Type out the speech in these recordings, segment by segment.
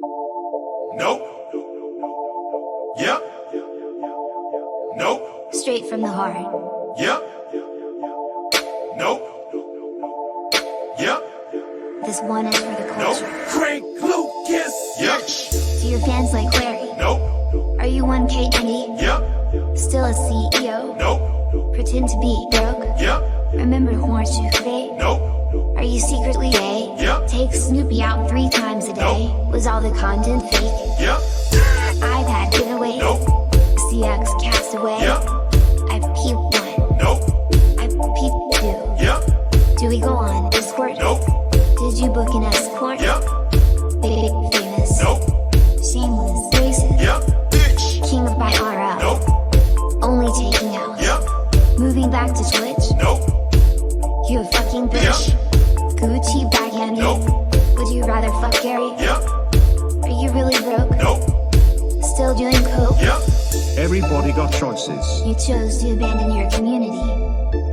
Nope. Yep. Nope. Straight from the heart. Yep. Nope. Yep. This one is for the culture. Nope. Craig Lucas. Yep. To your fans like Larry. Nope. Are you 1K Andy? Yep. Still a CEO? Nope. Pretend to be broke? Yep. Remember Horseshoe Bay? Nope. Are you secretly gay? Yep. Take Snoopy out 3 times a day? Nope. Was all the content fake? Yep. iPad giveaway? Nope. CX Castaway? Yep. I've peeped 1. Nope. I've peeped 2. Yep. Do we go on Discord? Nope. Did you book an escort? Yep. Big famous? Nope. Shameless? Racist? Yep. Bitch. King of my RL? Nope. Only taking L's? Yep. Moving back to Twitch? Nope. You a fucking bitch? Gucci bag handy? Nope. Would you rather fuck Gary? Yep. Are you really broke? Nope. Still doing coke? Yep. Everybody got choices. You chose to abandon your community,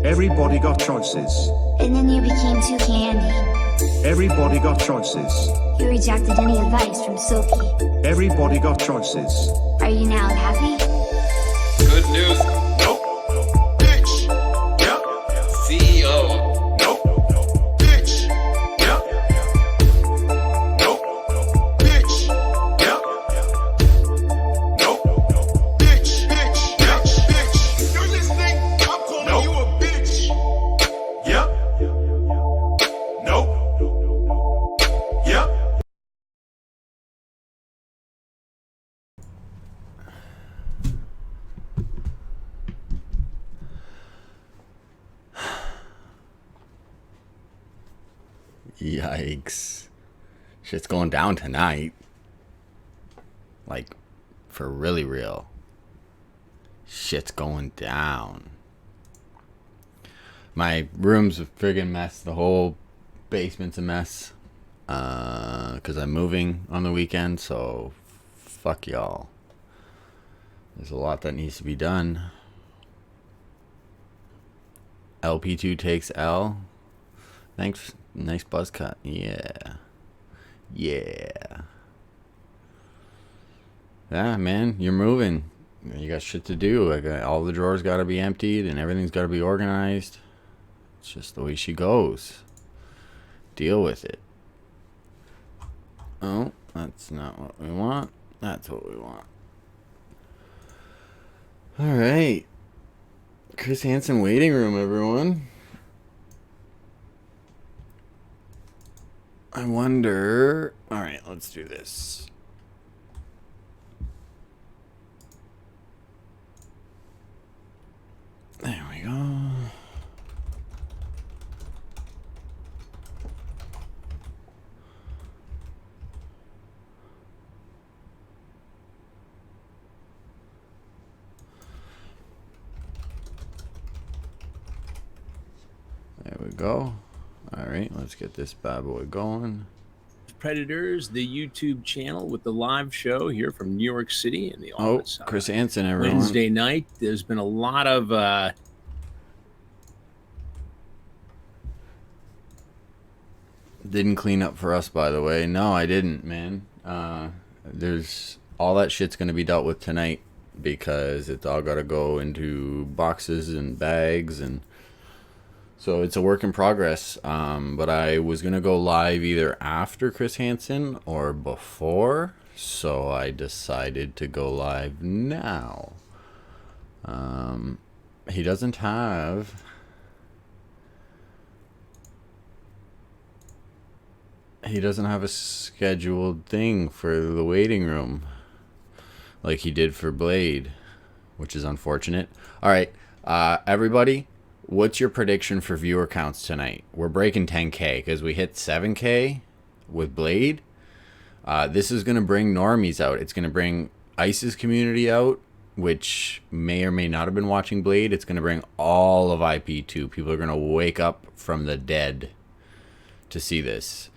Everybody got choices. and then you became too candy. Everybody got choices. You rejected any advice from Sophie. Everybody got choices. Are you now happy? Good news. Nope. Bitch. Yep. CEO. Nope. Bitch. Yep. Nope. Bitch. Yep. Nope. Bitch. Bitch. Yep. Bitch. You're listening? I'm calling you a bitch. Yep. Nope. Yep. Yikes. Shit's going down tonight. Like, for really real. Shit's going down. My room's a friggin' mess. The whole basement's a mess. 'Cause I'm moving on the weekend, so fuck y'all. There's a lot that needs to be done. LP2 takes L. Thanks. Nice buzz cut. Yeah. Yeah. Yeah, man, you're moving. You got shit to do. All the drawers got to be emptied and everything's got to be organized. It's just the way she goes. Deal with it. Oh, that's not what we want. That's what we want. All right. Chris Hansen waiting room, everyone. I wonder... Alright, let's do this. There we go. There we go. Alright, let's get this bad boy going. Predators, the YouTube channel with the live show here from New York City in the office. Chris Hansen, everyone. Wednesday night. There's been a lot of Didn't clean up for us, by the way. No, I didn't, man. There's all that shit's gonna be dealt with tonight because it's all gotta go into boxes and bags, and so it's a work in progress. But I was gonna go live either after Chris Hansen or before, so I decided to go live now. He doesn't have a scheduled thing for the waiting room like he did for Blade, which is unfortunate. All right, everybody, what's your prediction for viewer counts tonight? We're breaking 10K because we hit 7K with Blade. This is going to bring normies out. It's going to bring ISIS community out, which may or may not have been watching Blade. It's going to bring all of IP2. People are going to wake up from the dead to see this.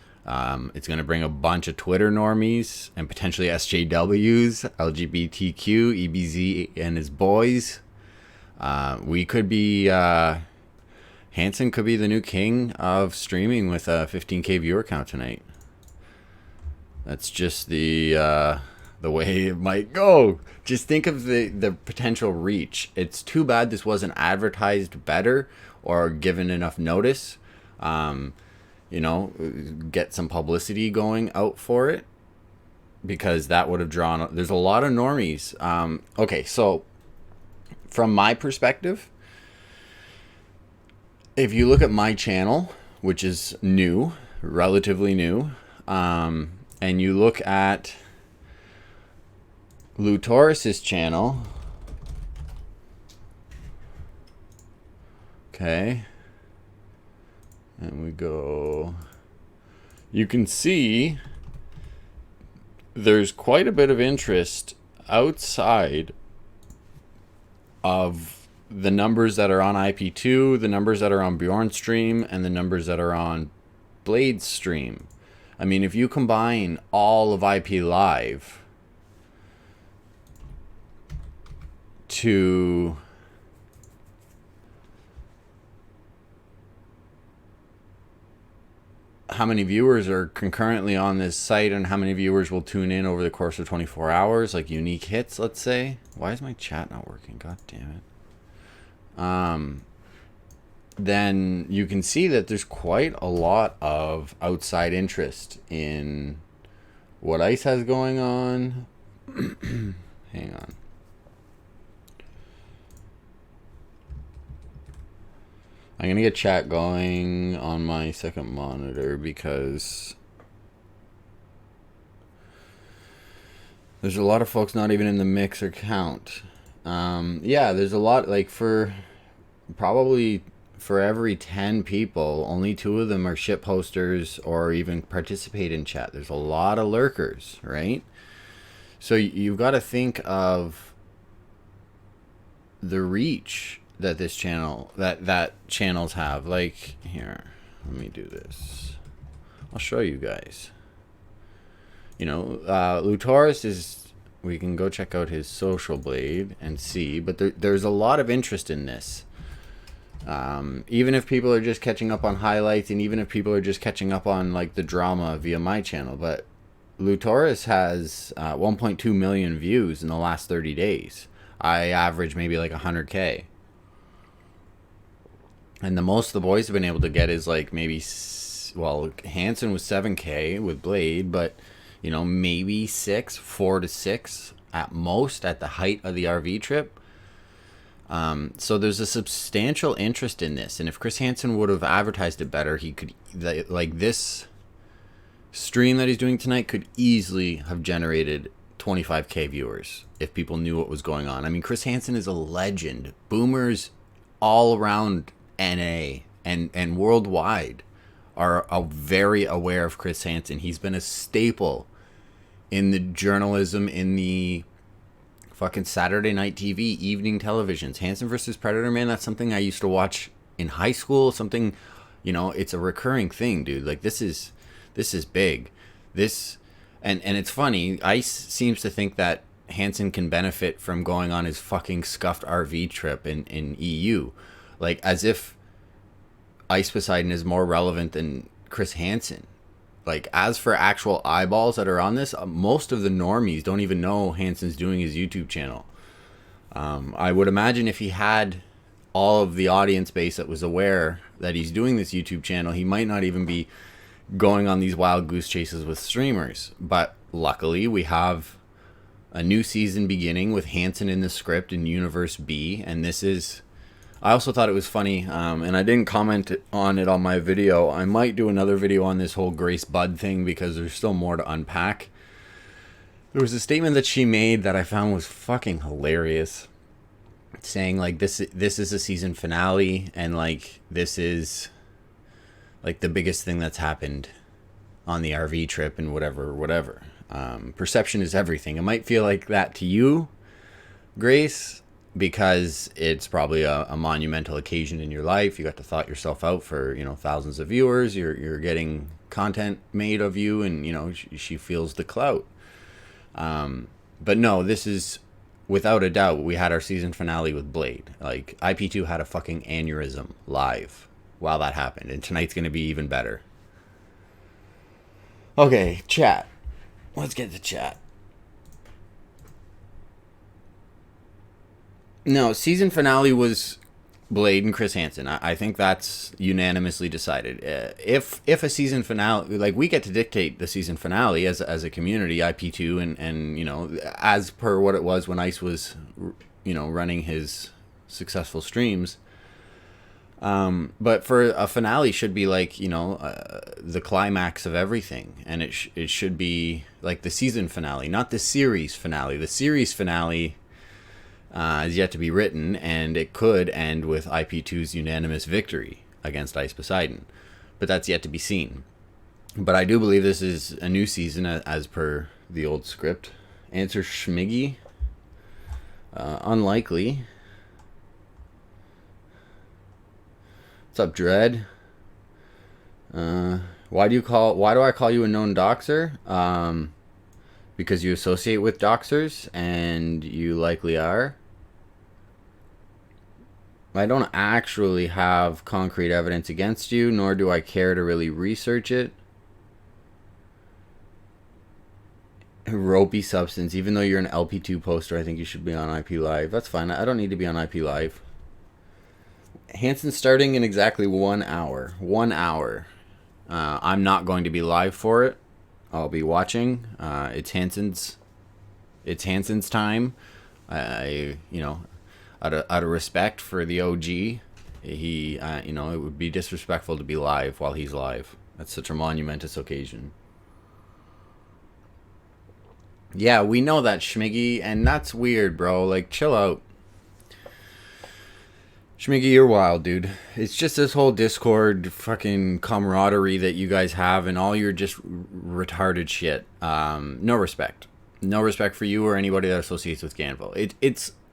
It's going to bring a bunch of Twitter normies and potentially SJWs, LGBTQ, EBZ and his boys. We could be... Hansen could be the new king of streaming with a 15K viewer count tonight. That's just the way it might go. Just think of the potential reach. It's too bad this wasn't advertised better or given enough notice. You know, get some publicity going out for it, because that would have drawn. There's a lot of normies. Okay, so from my perspective, if you look at my channel, which is new, relatively new, and you look at Lou Torres's channel, okay, and we go, you can see there's quite a bit of interest outside of the numbers that are on IP2, the numbers that are on Bjorn's stream, and the numbers that are on Blade's stream. I mean, if you combine all of IP Live to how many viewers are concurrently on this site and how many viewers will tune in over the course of 24 hours, like unique hits, let's say. Why is my chat not working? God damn it. Then you can see that there's quite a lot of outside interest in what ICE has going on. Hang on. I'm going to get chat going on my second monitor because there's a lot of folks not even in the mix or count. Yeah, there's a lot, like probably for every 10 people, only 2 of them are shit posters or even participate in chat. There's a lot of lurkers, right? So you've got to think of the reach that this channel, that channels have. Like, here, let me do this. I'll show you guys. You know, Lou Torres is, we can go check out his social blade and see, but there's a lot of interest in this. Even if people are just catching up on highlights, and even if people are just catching up on like the drama via my channel, but Lou Torres has 1.2 million views in the last 30 days. I average maybe like 100K. And the most the boys have been able to get is like maybe, well, Hansen was 7K with Blade, but you know, maybe 4 to 6 at most at the height of the RV trip. So there's a substantial interest in this, and if Chris Hansen would have advertised it better, he could, like, this stream that he's doing tonight could easily have generated 25K viewers if people knew what was going on. I mean, Chris Hansen is a legend. Boomers all around NA and worldwide are very aware of Chris Hansen. He's been a staple in the journalism, in the fucking Saturday night TV, evening televisions. Hansen versus Predator, man, that's something I used to watch in high school. Something, you know, it's a recurring thing, dude. Like, this is big. This, and it's funny, ICE seems to think that Hansen can benefit from going on his fucking scuffed RV trip in EU. Like, as if Ice Poseidon is more relevant than Chris Hansen. Like, as for actual eyeballs that are on this, most of the normies don't even know Hansen's doing his YouTube channel. I would imagine if he had all of the audience base that was aware that he's doing this YouTube channel, he might not even be going on these wild goose chases with streamers. But luckily, we have a new season beginning with Hansen in the script in Universe B, and this is... I also thought it was funny, and I didn't comment on it on my video. I might do another video on this whole Grace Budd thing because there's still more to unpack. There was a statement that she made that I found was fucking hilarious, saying like this is a season finale, and like this is like the biggest thing that's happened on the RV trip and whatever. Perception is everything. It might feel like that to you, Grace, because it's probably a monumental occasion in your life. You got to thought yourself out for, you know, thousands of viewers. You're getting content made of you, and, you know, she feels the clout. But no, this is, without a doubt, we had our season finale with Blade. Like, IP2 had a fucking aneurysm live while that happened, and tonight's going to be even better. Okay, chat. Let's get to chat. No, season finale was Blade and Chris Hansen. I think that's unanimously decided. If a season finale, like, we get to dictate the season finale as a community, IP2, and you know, as per what it was when Ice was, you know, running his successful streams. But for a finale should be like, you know, the climax of everything, and it should be like the season finale, not the series finale. The series finale is yet to be written, and it could end with IP2's unanimous victory against Ice Poseidon, but that's yet to be seen. But I do believe this is a new season as per the old script. Answer Schmiggy. Unlikely. What's up, Dread? Why do I call you a known doxer? Because you associate with doxers, and you likely are. I don't actually have concrete evidence against you, nor do I care to really research it. Ropey substance. Even though you're an LP2 poster, I think you should be on IP Live. That's fine. I don't need to be on IP Live. Hansen starting in exactly 1 hour. 1 hour. I'm not going to be live for it. I'll be watching. It's Hansen's time. You know, out of respect for the OG, you know, it would be disrespectful to be live while he's live. That's such a monumentous occasion. Yeah, we know that, Schmiggy, and that's weird, bro. Like, chill out. Schmiggy, you're wild, dude. It's just this whole Discord fucking camaraderie that you guys have, and all your just retarded shit. No respect. No respect for you or anybody that associates with Ganville.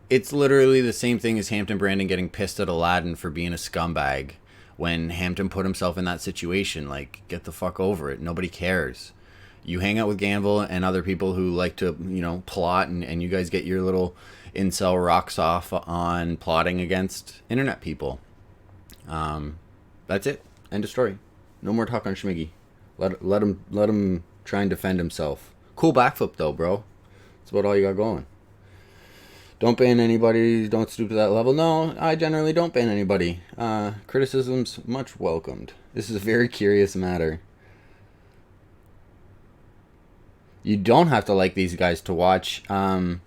It's literally the same thing as Hampton Brandon getting pissed at Aladdin for being a scumbag when Hampton put himself in that situation. Like, get the fuck over it. Nobody cares. You hang out with Ganville and other people who like to, you know, plot, and you guys get your little incel rocks off on plotting against internet people. That's it. End of story. No more talk on Schmiggy. Let him try and defend himself. Cool backflip though, bro. That's about all you got going. Don't ban anybody. Don't stoop to that level. No, I generally don't ban anybody. Criticism's much welcomed. This is a very curious matter. You don't have to like these guys to watch. The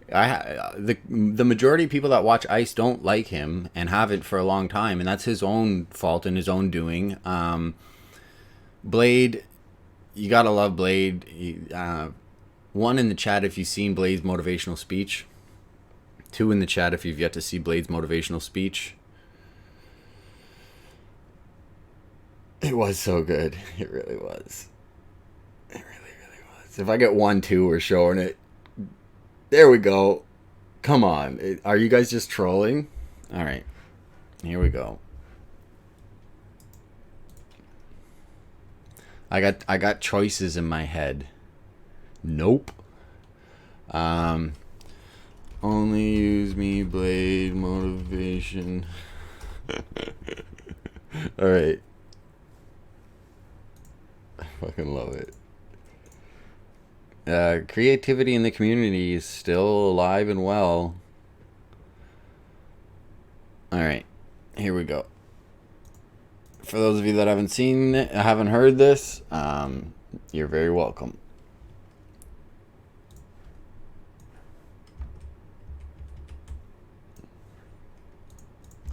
majority of people that watch Ice don't like him and haven't for a long time, and that's his own fault and his own doing. Blade, you gotta love Blade. One in the chat if you've seen Blade's motivational speech. 2 in the chat if you've yet to see Blade's motivational speech. It was so good. It really was. It really was. If I get 1, 2, we're showing it. There we go. Come on. Are you guys just trolling? All right. Here we go. I got choices in my head. Nope. Only use me, Blade, motivation. All right. I fucking love it. Creativity in the community is still alive and well. Alright, here we go. For those of you that haven't heard this, you're very welcome.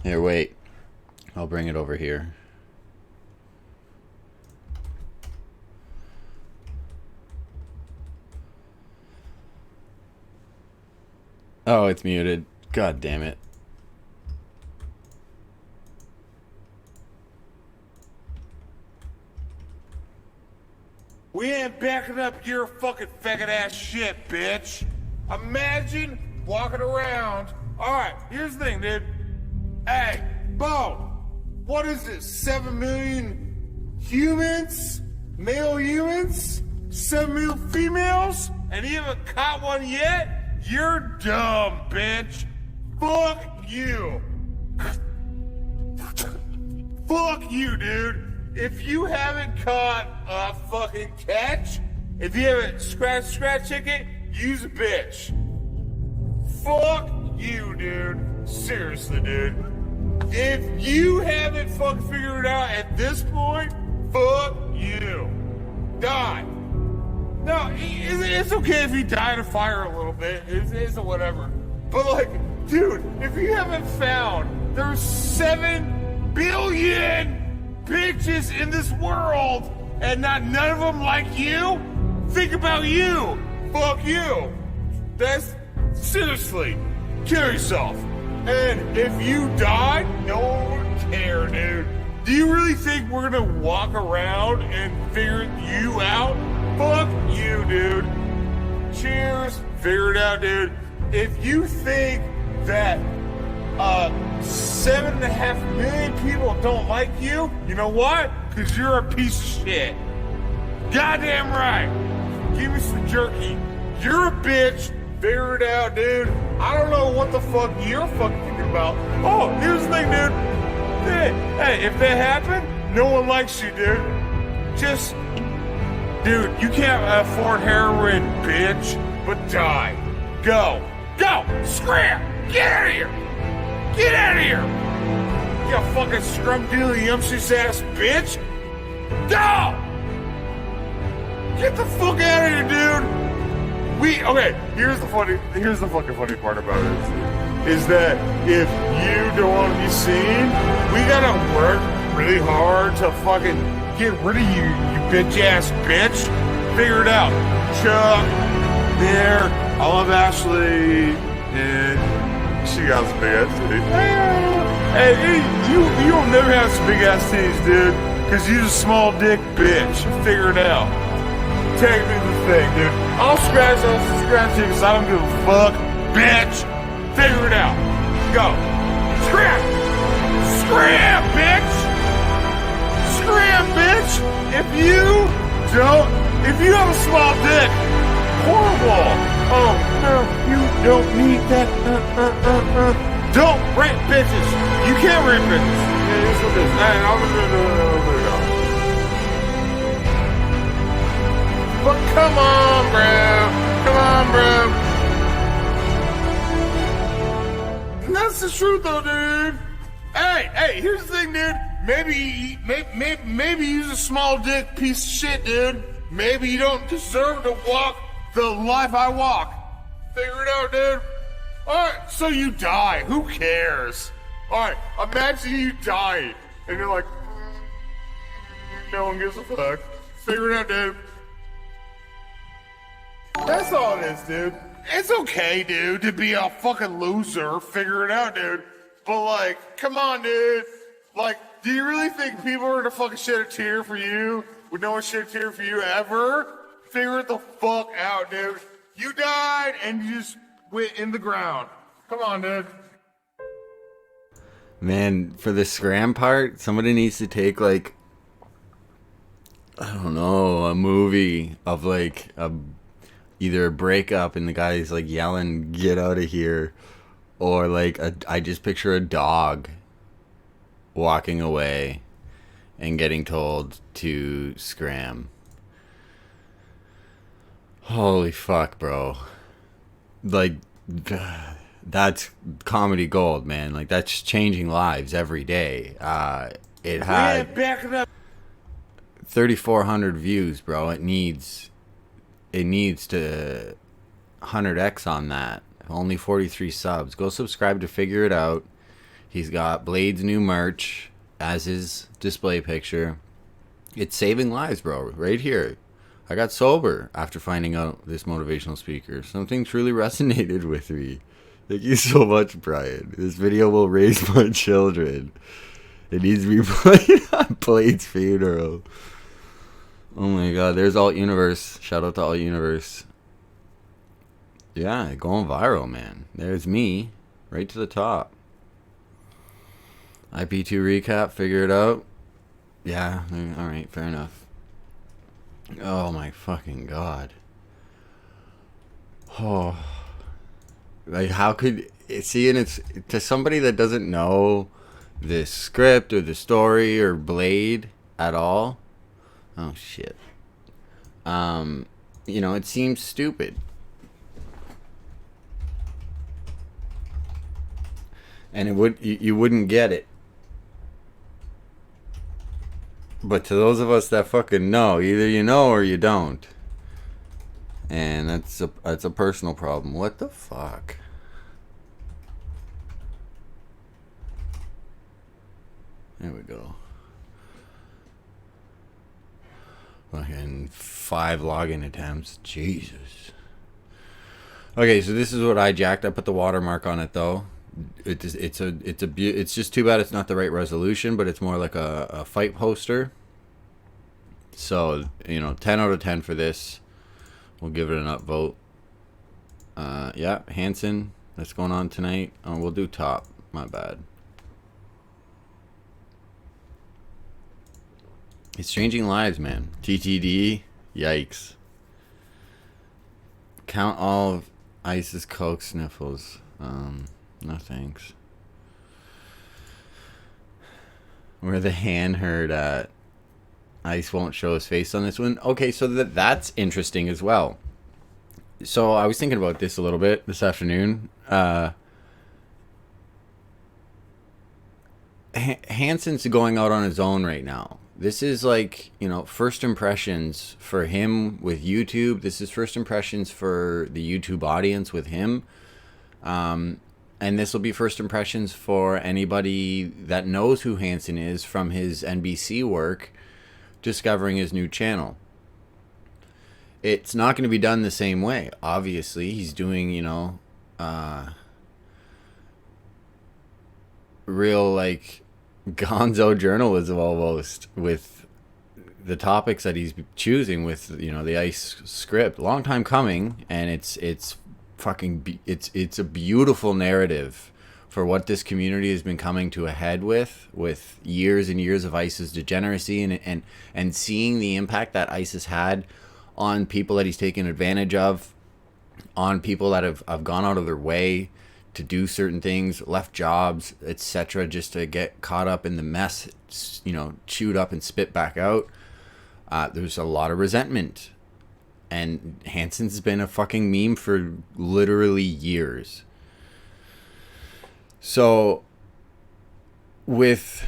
Here, wait. I'll bring it over here. Oh, it's muted. God damn it. We ain't backing up your fucking faggot ass shit, bitch. Imagine walking around. Alright, here's the thing, dude. Hey, Bo, what is this? 7 million humans? Male humans? 7 million females? And you haven't caught one yet? You're dumb, bitch. Fuck you. Fuck you, dude. If you haven't caught a fucking catch If you have a scratch ticket, use a bitch. Fuck you, dude. Seriously, dude. If you haven't fucking figured it out at this point, fuck you. Die. No, it's okay if you die in a fire a little bit. It's whatever. But like, dude, if you haven't found there's 7 billion bitches in this world and none of them like you, think about you. Fuck you. That's seriously, kill yourself. And if you die, no one would care, dude. Do you really think we're gonna walk around and figure you out? Fuck you, dude. Cheers. Figure it out, dude. If you think that 7.5 million people don't like you, you know what? Because you're a piece of shit. Goddamn right. Give me some jerky. You're a bitch. Figure it out, dude. I don't know what the fuck you're fucking thinking about. Oh, here's the thing, dude. Hey, if that happened, no one likes you, dude. Just, dude, you can't afford heroin, bitch. But die. Go. Scram. Get out of here. Get out of here. You fucking scrum-dealing yumptious ass bitch. Go. Get the fuck out of here, dude. Okay, here's the fucking funny part about it is that if you don't want to be seen, we gotta work really hard to fucking get rid of you, you bitch ass bitch. Figure it out. Chuck, there, I love Ashley, and she got some big ass titties. Hey, you don't never have some big ass titties, dude, because you're a small dick bitch. Figure it out. Take me the thing, dude. I'll scratch you because I don't give a fuck, bitch. Figure it out. Go. Scram, bitch. Scram, bitch. If you have a small dick, horrible. Oh, no, you don't need that. Don't rape bitches. You can't rape bitches. Yeah, here's what it is. Hey, I'm gonna go. But come on, bro. And that's the truth, though, dude. Hey, here's the thing, dude. Maybe use a small dick piece of shit, dude. Maybe you don't deserve to walk the life I walk. Figure it out, dude. Alright, so you die. Who cares? Alright, imagine you die. And you're like, no one gives a fuck. Figure it out, dude. That's all it is, dude. It's okay, dude, to be a fucking loser. Figure it out, dude. But, like, come on, dude. Like, do you really think people are gonna fucking shed a tear for you? Would no one shed a tear for you ever? Figure it the fuck out, dude. You died and you just went in the ground. Come on, dude. Man, for the scram part, somebody needs to take, like, I don't know, a movie of, like, either a breakup and the guy's like yelling, "Get out of here," or like I just picture a dog walking away and getting told to scram. Holy fuck, bro! Like that's comedy gold, man. Like that's changing lives every day. It had 3,400 views, bro. It needs to 100x on that. Only 43 subs. Go subscribe to Figure It Out. He's got Blade's new merch as his display picture. It's saving lives, bro. Right here. I got sober after finding out this motivational speaker. Something truly resonated with me. Thank you so much, Brian. This video will raise my children. It needs to be played on Blade's funeral. Oh my god, there's Alt Universe. Shout out to Alt Universe. Yeah, going viral, man. There's me, right to the top. IP2 recap, Figure It Out. Yeah, alright, fair enough. Oh my fucking god. Oh. Like, how could... See, and it's... To somebody that doesn't know the script or the story or Blade at all... Oh, shit. you know, it seems stupid. And you wouldn't get it. But to those of us that fucking know, either you know or you don't. And that's a personal problem. What the fuck? There we go. Fucking 5 login attempts. Jesus. Okay, so this is what I jacked. I put the watermark on it though. It's just too bad it's not the right resolution, but it's more like a fight poster. So, you know, 10 out of 10 for this. We'll give it an upvote. Yeah, Hansen. That's going on tonight. Oh, we'll do top. My bad. It's changing lives, man. TTD. Yikes. Count all of Ice's coke sniffles. No thanks. Where the hand heard Ice won't show his face on this one. Okay, so that's interesting as well. So I was thinking about this a little bit this afternoon. Hansen's going out on his own right now. This is like, you know, first impressions for him with YouTube. This is first impressions for the YouTube audience with him. And this will be first impressions for anybody that knows who Hansen is from his NBC work, discovering his new channel. It's not going to be done the same way. Obviously, he's doing, you know, real, like, gonzo journalism almost with the topics that he's choosing with, you know, the Ice script. Long time coming, and it's a beautiful narrative for what this community has been coming to a head with years and years of Ice's degeneracy and seeing the impact that Ice has had on people that he's taken advantage of, on people that have gone out of their way to do certain things, left jobs, etc., just to get caught up in the mess, you know, chewed up and spit back out. There's a lot of resentment. And Hansen's been a fucking meme for literally years. So, with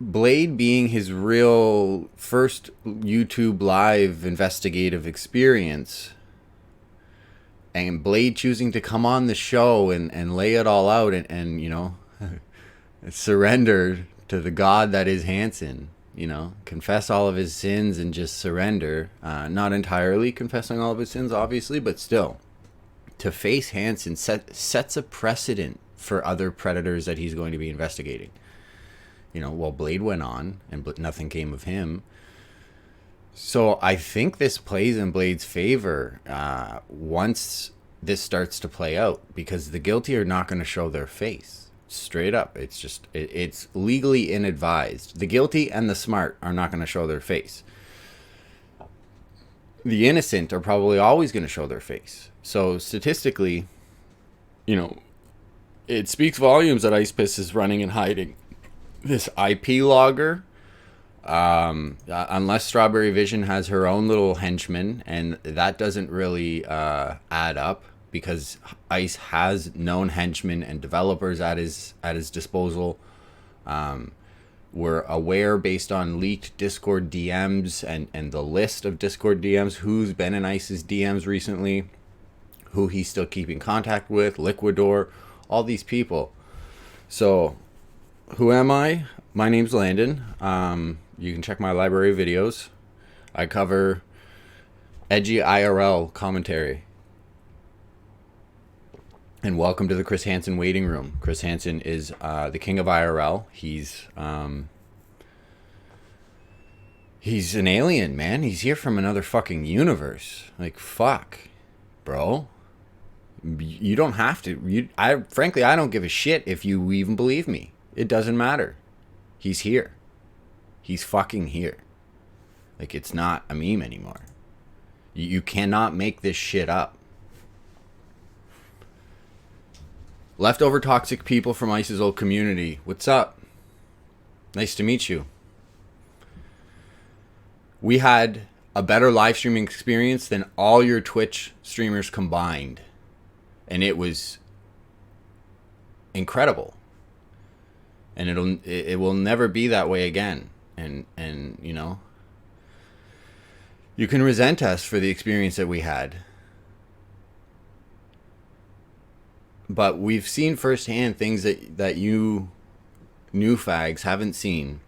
Blade being his real first YouTube live investigative experience, and Blade choosing to come on the show and lay it all out and you know, surrender to the God that is Hansen. You know, confess all of his sins and just surrender. Not entirely confessing all of his sins, obviously, but still. To face Hansen sets a precedent for other predators that he's going to be investigating. You know, well, Blade went on, and nothing came of him. So I think this plays in Blade's favor once this starts to play out, because the guilty are not going to show their face. Straight up. It's just, it's legally inadvised. The guilty and the smart are not going to show their face. The innocent are probably always going to show their face. So statistically, you know, it speaks volumes that Ice Piss is running and hiding this IP logger. Unless Strawberry Vision has her own little henchman, and that doesn't really add up, because Ice has known henchmen and developers at his disposal. We're aware, based on leaked Discord DMs and the list of Discord DMs, who's been in Ice's DMs recently, who he's still keeping contact with, Liquidor, all these people. So, who am I? My name's Landon. You can check my library of videos. I cover edgy IRL commentary. And welcome to the Chris Hansen waiting room. Chris Hansen is the king of IRL. He's an alien, man. He's here from another fucking universe. Like, fuck, bro. You don't have to. Frankly, I don't give a shit if you even believe me. It doesn't matter. He's here. He's fucking here. Like, it's not a meme anymore. You cannot make this shit up. Leftover toxic people from Ice's old community. What's up? Nice to meet you. We had a better live streaming experience than all your Twitch streamers combined. And it was incredible. And it will never be that way again. And you know, you can resent us for the experience that we had. But we've seen firsthand things that you new fags haven't seen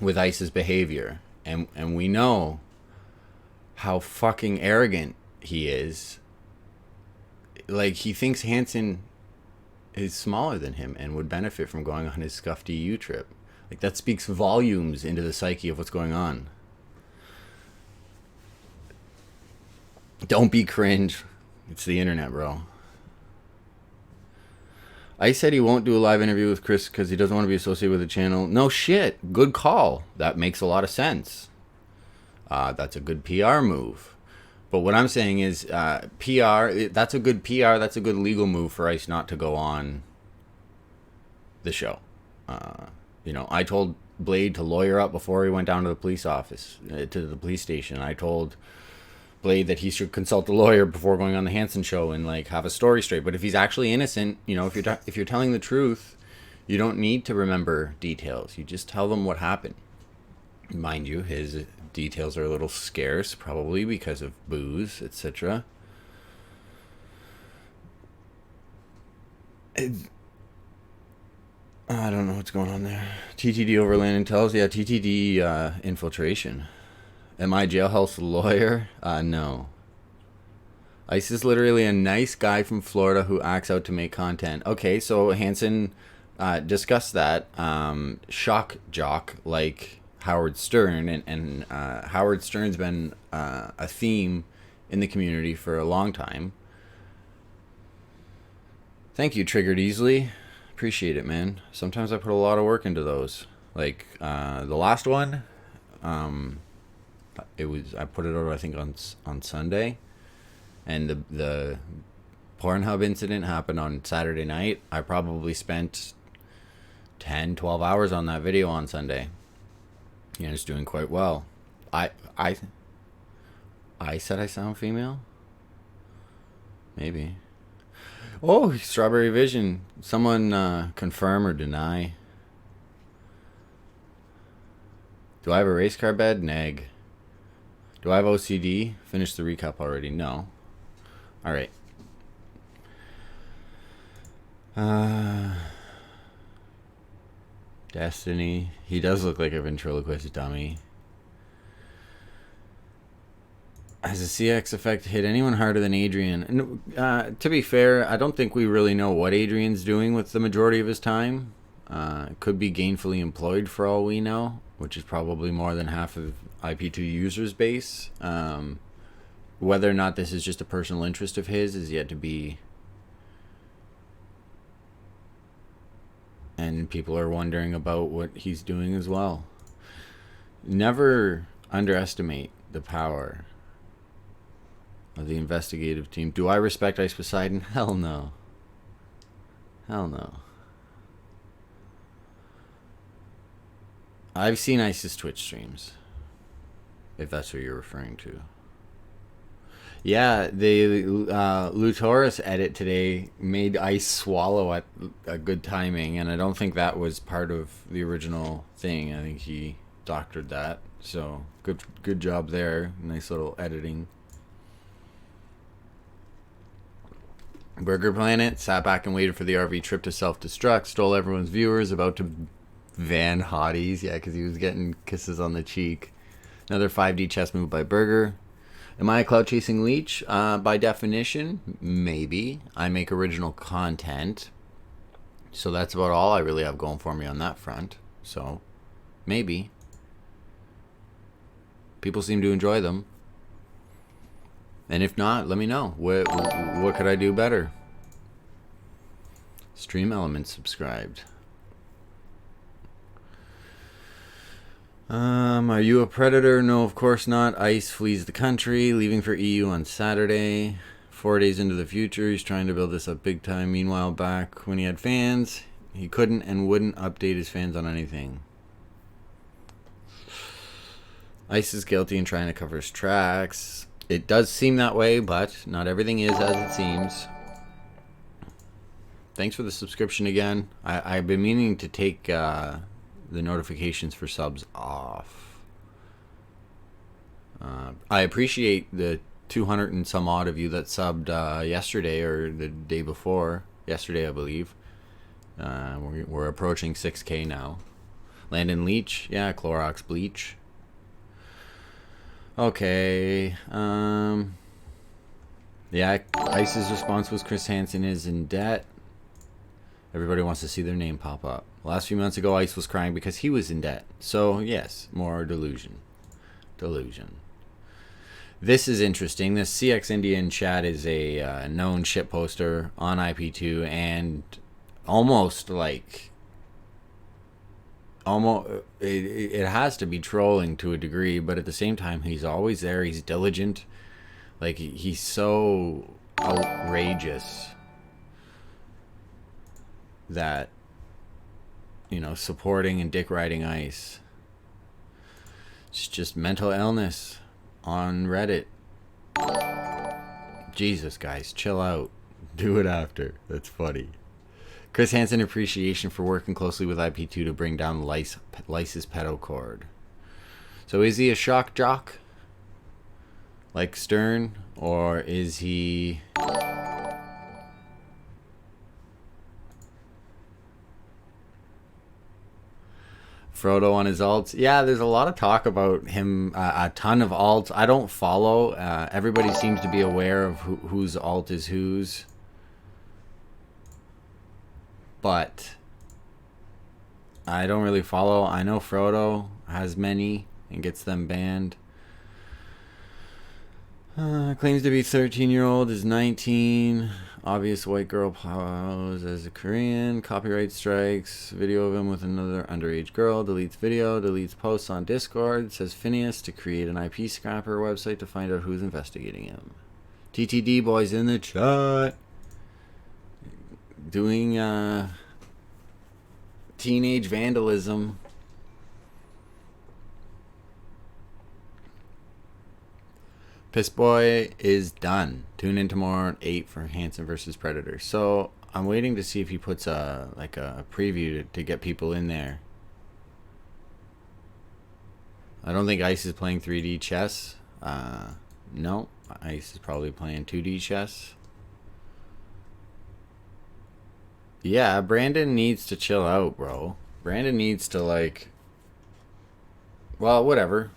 with Ice's behavior. And we know how fucking arrogant he is. Like, he thinks Hansen is smaller than him and would benefit from going on his scuffed EU trip. Like, that speaks volumes into the psyche of what's going on. Don't be cringe. It's the internet, bro. Ice said he won't do a live interview with Chris because he doesn't want to be associated with the channel. No shit. Good call. That makes a lot of sense. That's a good PR move. But what I'm saying is that's a good PR. That's a good legal move for Ice not to go on the show. You know, I told Blade to lawyer up before he went down to the police office, to the police station. I told Blade that he should consult a lawyer before going on the Hansen show and like have a story straight. But if he's actually innocent, you know, if you're telling the truth, you don't need to remember details. You just tell them what happened. Mind you, his details are a little scarce, probably because of booze, etc. I don't know what's going on there. TTD over Landon tells, yeah, TTD infiltration. Am I jailhouse lawyer? No. Ice is literally a nice guy from Florida who acts out to make content. Okay, so Hansen discussed that. Shock jock like Howard Stern. And Howard Stern's been a theme in the community for a long time. Thank you, Triggered Easily. Appreciate it, man. Sometimes I put a lot of work into those. Like the last one, I put it out I think on Sunday, and the Pornhub incident happened on Saturday night. I probably spent 10-12 hours on that video on Sunday. And it's doing quite well. I said I sound female? Maybe. Oh, Strawberry Vision. Someone confirm or deny. Do I have a race car bed? Neg. Do I have OCD? Finished the recap already? No. Alright. Destiny. He does look like a ventriloquist dummy. Has the CX effect hit anyone harder than Adrian? To be fair, I don't think we really know what Adrian's doing with the majority of his time. Could be gainfully employed for all we know, which is probably more than half of IP2 users' base. Whether or not this is just a personal interest of his is yet to be... And people are wondering about what he's doing as well. Never underestimate the power of the investigative team. Do I respect Ice Poseidon? Hell no. Hell no. I've seen Ice's Twitch streams, if that's what you're referring to. Yeah, the Lutoris edit today made Ice swallow at a good timing, and I don't think that was part of the original thing. I think he doctored that, so good job there. Nice little editing. Burger Planet sat back and waited for the RV trip to self-destruct, stole everyone's viewers, about to van hotties. Yeah, because he was getting kisses on the cheek. Another 5D chess move by Burger. Am I a clout-chasing leech? By definition, maybe. I make original content. So that's about all I really have going for me on that front. So, maybe. People seem to enjoy them. And if not, let me know. What could I do better? Stream Elements subscribed. Are you a predator? No, of course not. Ice flees the country, leaving for EU on Saturday. 4 days into the future, he's trying to build this up big time. Meanwhile, back when he had fans, he couldn't and wouldn't update his fans on anything. Ice is guilty in trying to cover his tracks. It does seem that way, but not everything is as it seems. Thanks for the subscription again. I've been meaning to take the notifications for subs off. I appreciate the 200 and some odd of you that subbed yesterday or the day before. Yesterday, I believe. We're approaching 6K now. Landon Leach. Yeah, Clorox bleach. Okay. Yeah, Ice's response was Chris Hansen is in debt. Everybody wants to see their name pop up. Last few months ago, Ice was crying because he was in debt. So, yes, more delusion. Delusion. This is interesting. This CX Indian chat is a known shit poster on IP2 and almost like... It has to be trolling to a degree, but at the same time, he's always there. He's diligent. Like, he's so outrageous that, you know, supporting and dick riding Ice. It's just mental illness on Reddit. Jesus, guys, chill out. Do it after. That's funny. Chris Hansen appreciation for working closely with IP2 to bring down Lice's pedo cord. So is he a shock jock? Like Stern? Or is he... Frodo on his alts? Yeah, there's a lot of talk about him, a ton of alts. I don't follow. Everybody seems to be aware of whose alt is whose. But I don't really follow. I know Frodo has many and gets them banned. Claims to be 13-year-old, is 19. Obvious white girl pose as a Korean. Copyright strikes. Video of him with another underage girl. Deletes video. Deletes posts on Discord. Says Phineas to create an IP scrapper website to find out who's investigating him. TTD boys in the chat. Doing teenage vandalism. Piss Boy is done. Tune in tomorrow at 8 for Hansen versus Predator. So I'm waiting to see if he puts a preview to get people in there. I don't think Ice is playing 3D chess. No, Ice is probably playing 2D chess. Yeah, Brandon needs to chill out, bro. Brandon needs to, like... Well, whatever.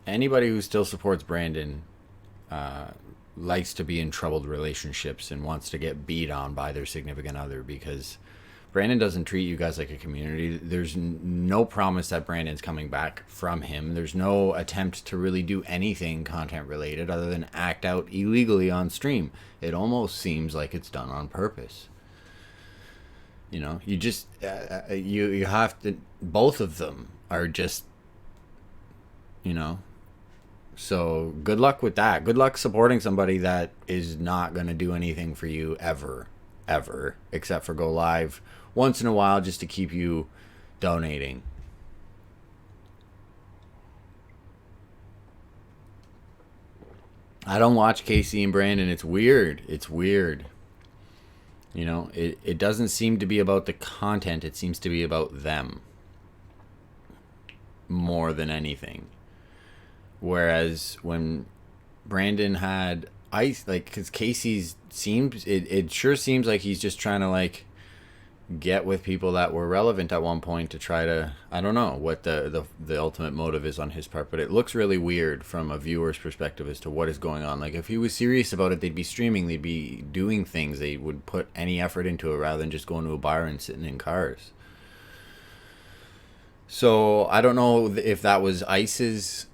Anybody who still supports Brandon likes to be in troubled relationships and wants to get beat on by their significant other, because Brandon doesn't treat you guys like a community. There's no promise that Brandon's coming back from him. There's no attempt to really do anything content related other than act out illegally on stream. It almost seems like it's done on purpose. You know, you just you have to, both of them are just, you know. So good luck with that. Good luck supporting somebody that is not going to do anything for you ever, except for go live once in a while just to keep you donating. I don't watch Casey and Brandon. It's weird. It's weird. You know, it doesn't seem to be about the content. It seems to be about them more than anything. Whereas when Brandon had Ice, like, because Casey's seems, it sure seems like he's just trying to, like, get with people that were relevant at one point to try to, I don't know what the ultimate motive is on his part, but it looks really weird from a viewer's perspective as to what is going on. Like, if he was serious about it, they'd be streaming, they'd be doing things, they would put any effort into it rather than just going to a bar and sitting in cars. So I don't know if that was Ice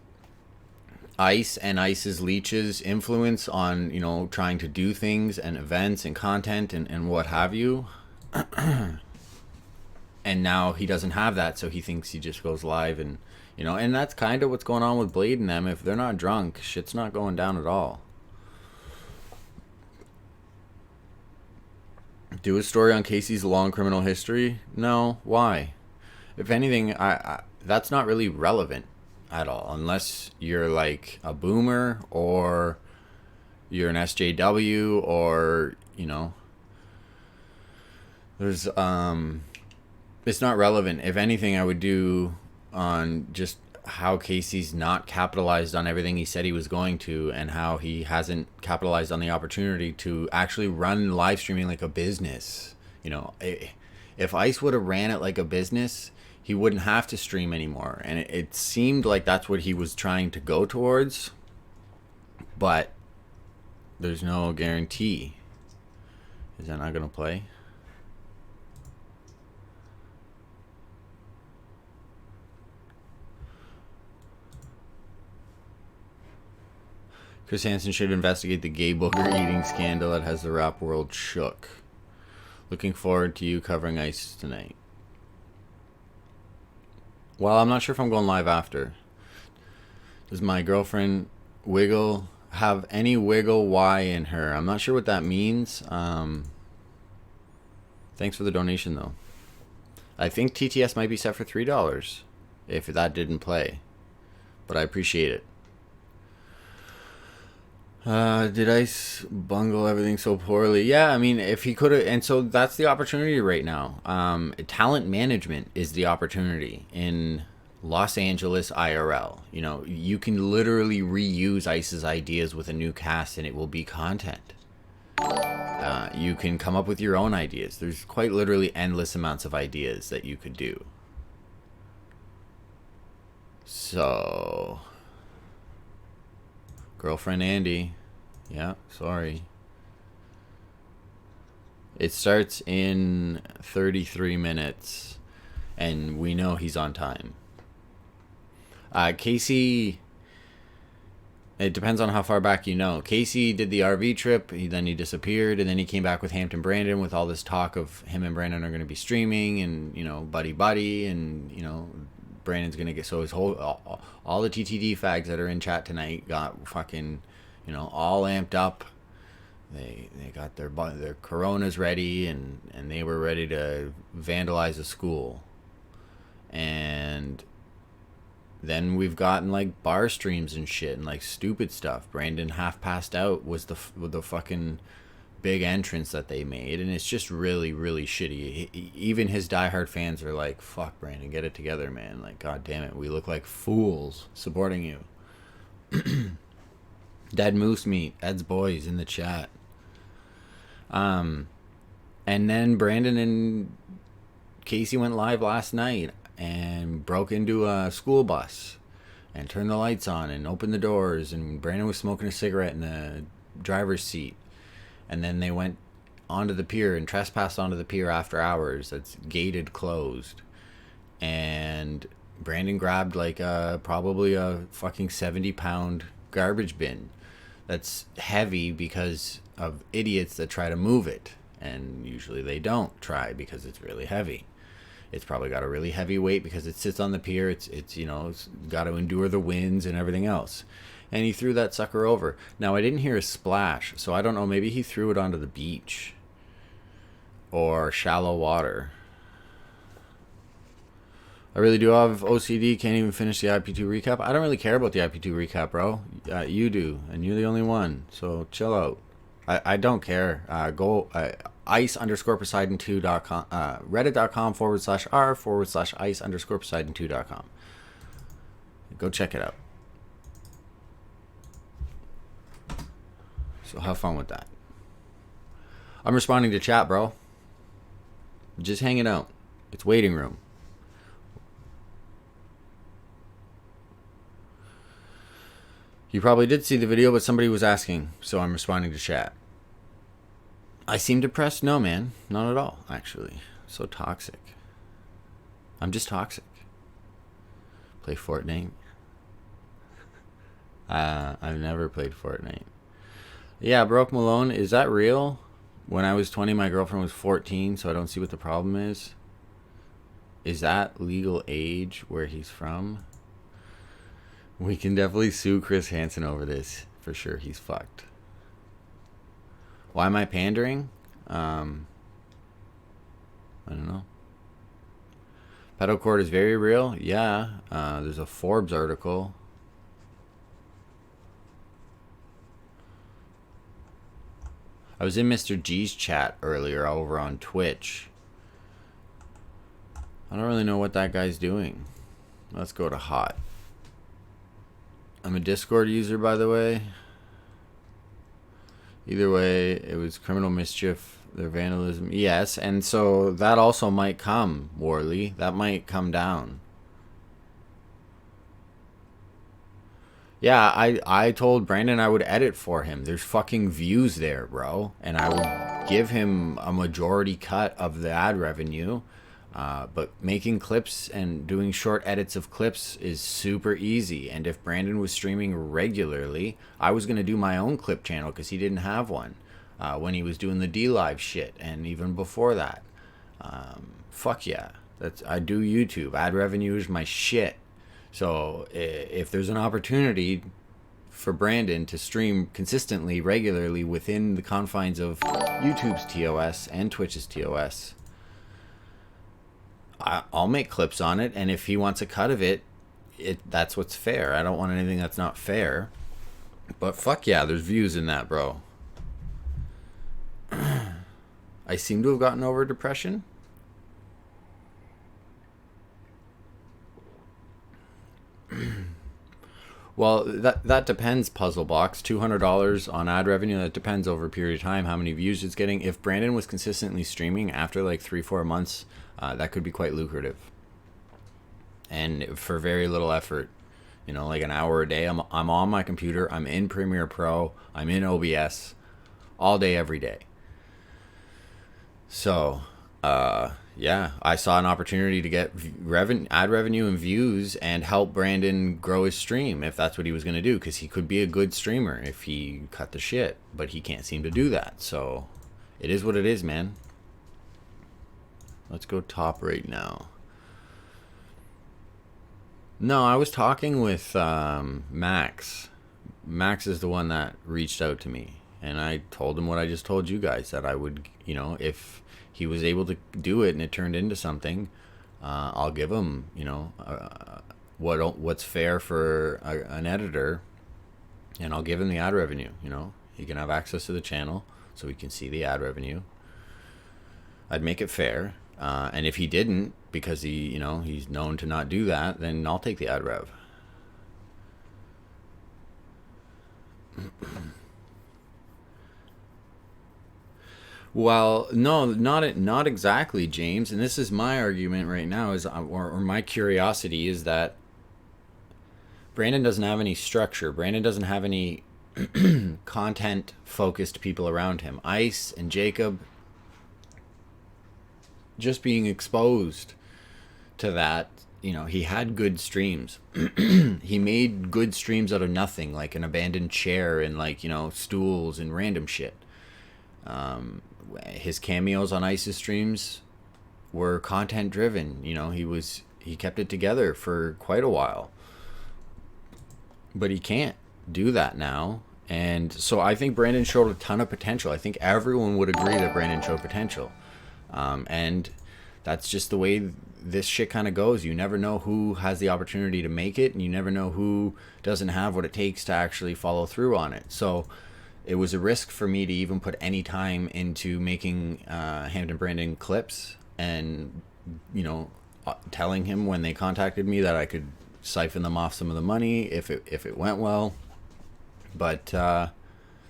and Ice's Leech's influence on, you know, trying to do things and events and content and what have you. And now he doesn't have that, so he thinks he just goes live and, you know, and that's kind of what's going on with Blade and them. If they're not drunk, shit's not going down at all. Do a story on Casey's long criminal history? No. Why? If anything, I that's not really relevant. at all, unless you're like a boomer or you're an SJW, or there's it's not relevant. If anything, I would do on just how Casey's not capitalized on everything he said he was going to, and how he hasn't capitalized on the opportunity to actually run live streaming like a business. If Ice would have ran it like a business, he wouldn't have to stream anymore. And it seemed like that's what he was trying to go towards, but there's no guarantee. Is that not gonna play? Chris Hansen should investigate the gay booger eating scandal that has the rap world shook. Looking forward to you covering Ice tonight. Well, I'm not sure if I'm going live after. Does my girlfriend wiggle have any wiggle Y in her? I'm not sure what that means. Thanks for the donation, though. I think TTS might be set for $3 if that didn't play, but I appreciate it. Did Ice bungle everything so poorly? Yeah, I mean, if he could have, and so that's the opportunity right now. Talent management is the opportunity in Los Angeles IRL. You can literally reuse Ice's ideas with a new cast and it will be content. You can come up with your own ideas. There's quite literally endless amounts of ideas that you could do. So... Girlfriend Andy. Yeah, sorry. It starts in 33 minutes, and we know he's on time. Casey, it depends on how far back you know. Casey did the RV trip, then he disappeared, and then he came back with Hampton Brandon with all this talk of him and Brandon are going to be streaming, and, buddy, and, Brandon's gonna get, so his whole all the TTD fags that are in chat tonight got fucking all amped up. They got their Coronas ready, and they were ready to vandalize a school. And then we've gotten like bar streams and shit and like stupid stuff. Brandon half passed out was the fucking big entrance that they made, and it's just really, really shitty. Even his diehard fans are like, fuck, Brandon, get it together, man. Like, god damn it, we look like fools supporting you. Dead Moose Meat, Ed's boys in the chat. And then Brandon and Casey went live last night and broke into a school bus and turned the lights on and opened the doors, and Brandon was smoking a cigarette in the driver's seat. And then they went onto the pier and trespassed onto the pier after hours. That's gated, closed. And Brandon grabbed like probably a fucking 70-pound garbage bin that's heavy because of idiots that try to move it. And usually they don't try because it's really heavy. It's probably got a really heavy weight because it sits on the pier. It's got to endure the winds and everything else. And he threw that sucker over. Now, I didn't hear a splash, so I don't know. Maybe he threw it onto the beach or shallow water. I really do have OCD. Can't even finish the IP2 recap. I don't really care about the IP2 recap, bro. You do, and you're the only one. So chill out. I don't care. Go ice_Poseidon2.com, reddit.com/r/ice_Poseidon2.com. Go check it out. So have fun with that. I'm responding to chat, bro. Just hanging out. It's waiting room. You probably did see the video, but somebody was asking, so I'm responding to chat. I seem depressed? No, man. Not at all, actually. So toxic. I'm just toxic. Play Fortnite. I've never played Fortnite. Yeah, Broke Malone, is that real? When I was 20, my girlfriend was 14, so I don't see what the problem is. Is that legal age where he's from? We can definitely sue Chris Hansen over this. For sure, he's fucked. Why am I pandering? I don't know. Pedal cord is very real. Yeah. There's a Forbes article. I was in Mr. G's chat earlier over on Twitch. I don't really know what that guy's doing. Let's go to hot. I'm a Discord user, by the way. Either way, it was criminal mischief, their vandalism. Yes, and so that also might come, Worley. That might come down. Yeah, I told Brandon I would edit for him. There's fucking views there, bro. And I would give him a majority cut of the ad revenue. But making clips and doing short edits of clips is super easy. And if Brandon was streaming regularly, I was going to do my own clip channel because he didn't have one when he was doing the D-Live shit. And even before that. Fuck yeah. I do YouTube. Ad revenue is my shit. So if there's an opportunity for Brandon to stream consistently, regularly within the confines of YouTube's TOS and Twitch's TOS, I'll make clips on it. And if he wants a cut of it, that's what's fair. I don't want anything that's not fair. But fuck yeah, there's views in that, bro. I seem to have gotten over depression. Well, that depends, Puzzle Box. $200 on ad revenue, that depends over a period of time how many views it's getting. If Brandon was consistently streaming after like 3-4 months, that could be quite lucrative. And for very little effort, you know, like an hour a day, I'm on my computer, I'm in Premiere Pro, I'm in OBS all day, every day. So, yeah, I saw an opportunity to get ad revenue and views and help Brandon grow his stream if that's what he was going to do, because he could be a good streamer if he cut the shit, but he can't seem to do that. So it is what it is, man. Let's go top right now. No, I was talking with Max. Max is the one that reached out to me, and I told him what I just told you guys, that I would, you know, if he was able to do it and it turned into something, I'll give him, you know, what's fair for an editor, and I'll give him the ad revenue. You know, he can have access to the channel so he can see the ad revenue. I'd make it fair, and if he didn't, because he's known to not do that, then I'll take the ad rev. Well, no, not exactly, James. And this is my argument right now, or my curiosity is that Brandon doesn't have any structure. Brandon doesn't have any content-focused people around him. Ice and Jacob just being exposed to that. You know, he had good streams. He made good streams out of nothing, like an abandoned chair and, like, you know, stools and random shit. His cameos on Ice's streams were content driven. You know, he kept it together for quite a while, but he can't do that now. And so I think Brandon showed a ton of potential. I think everyone would agree that Brandon showed potential. And that's just the way this shit kind of goes. You never know who has the opportunity to make it, and you never know who doesn't have what it takes to actually follow through on it. So it was a risk for me to even put any time into making Hampton Brandon clips, and, you know, telling him when they contacted me that I could siphon them off some of the money if it went well. But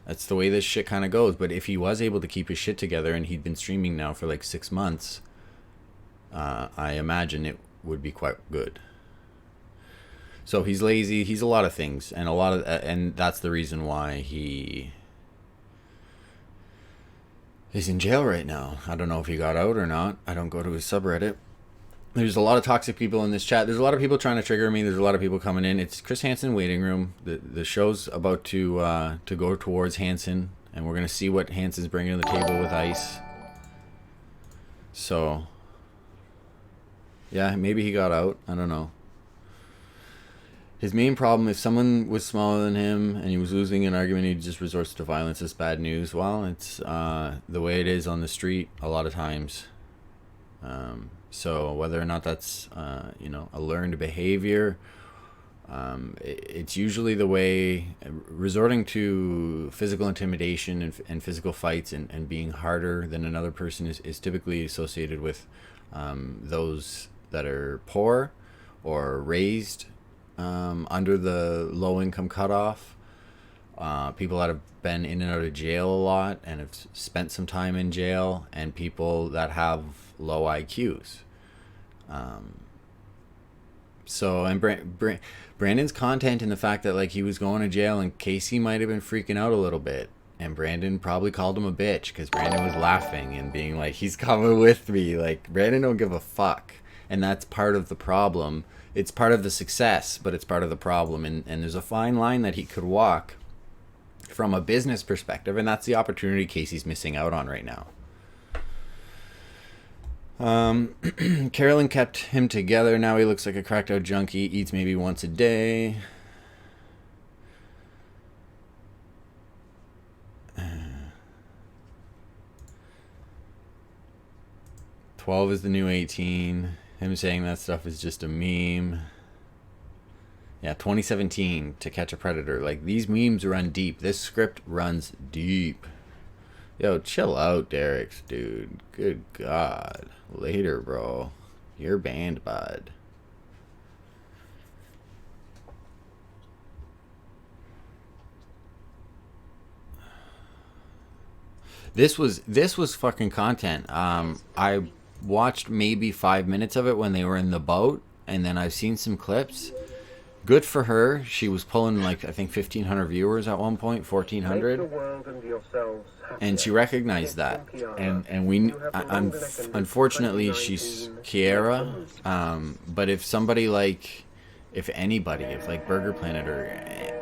that's the way this shit kind of goes. But if he was able to keep his shit together, and he'd been streaming now for like 6 months, I imagine it would be quite good. So he's lazy. He's a lot of things, and that's the reason why he is in jail right now. I don't know if he got out or not. I don't go to his subreddit. There's a lot of toxic people in this chat. There's a lot of people trying to trigger me. There's a lot of people coming in. It's Chris Hansen waiting room. The show's about to go towards Hansen, and we're gonna see what Hansen's bringing to the table with Ice. So yeah, maybe he got out. I don't know. His main problem, if someone was smaller than him and he was losing an argument, he just resorts to violence. It's bad news. Well, it's the way it is on the street a lot of times. So whether or not that's you know, a learned behavior, it's usually the way resorting to physical intimidation and physical fights and being harder than another person is typically associated with those that are poor or raised under the low income cutoff. People that have been in and out of jail a lot and have spent some time in jail, and people that have low IQs. So, and Brandon's content and the fact that like he was going to jail, and Casey might have been freaking out a little bit, and Brandon probably called him a bitch because Brandon was laughing and being like, he's coming with me. Like, Brandon don't give a fuck, and that's part of the problem. It's part of the success, but it's part of the problem, and there's a fine line that he could walk from a business perspective, and that's the opportunity Casey's missing out on right now. Carolyn kept him together. Now he looks like a cracked out junkie, eats maybe once a day. 12 is the new 18. Him saying that stuff is just a meme. Yeah, 2017, To Catch a Predator. Like, these memes run deep. This script runs deep. Yo, chill out, Derek, dude. Good God. Later, bro. You're banned, bud. This was fucking content. I watched maybe 5 minutes of it when they were in the boat, and then I've seen some clips. Good for her. She was pulling like, I think 1,500 viewers at one point, 1,400, and she recognized that. And we, unfortunately, she's Kiera. But if somebody like, if anybody, if like Burger Planet or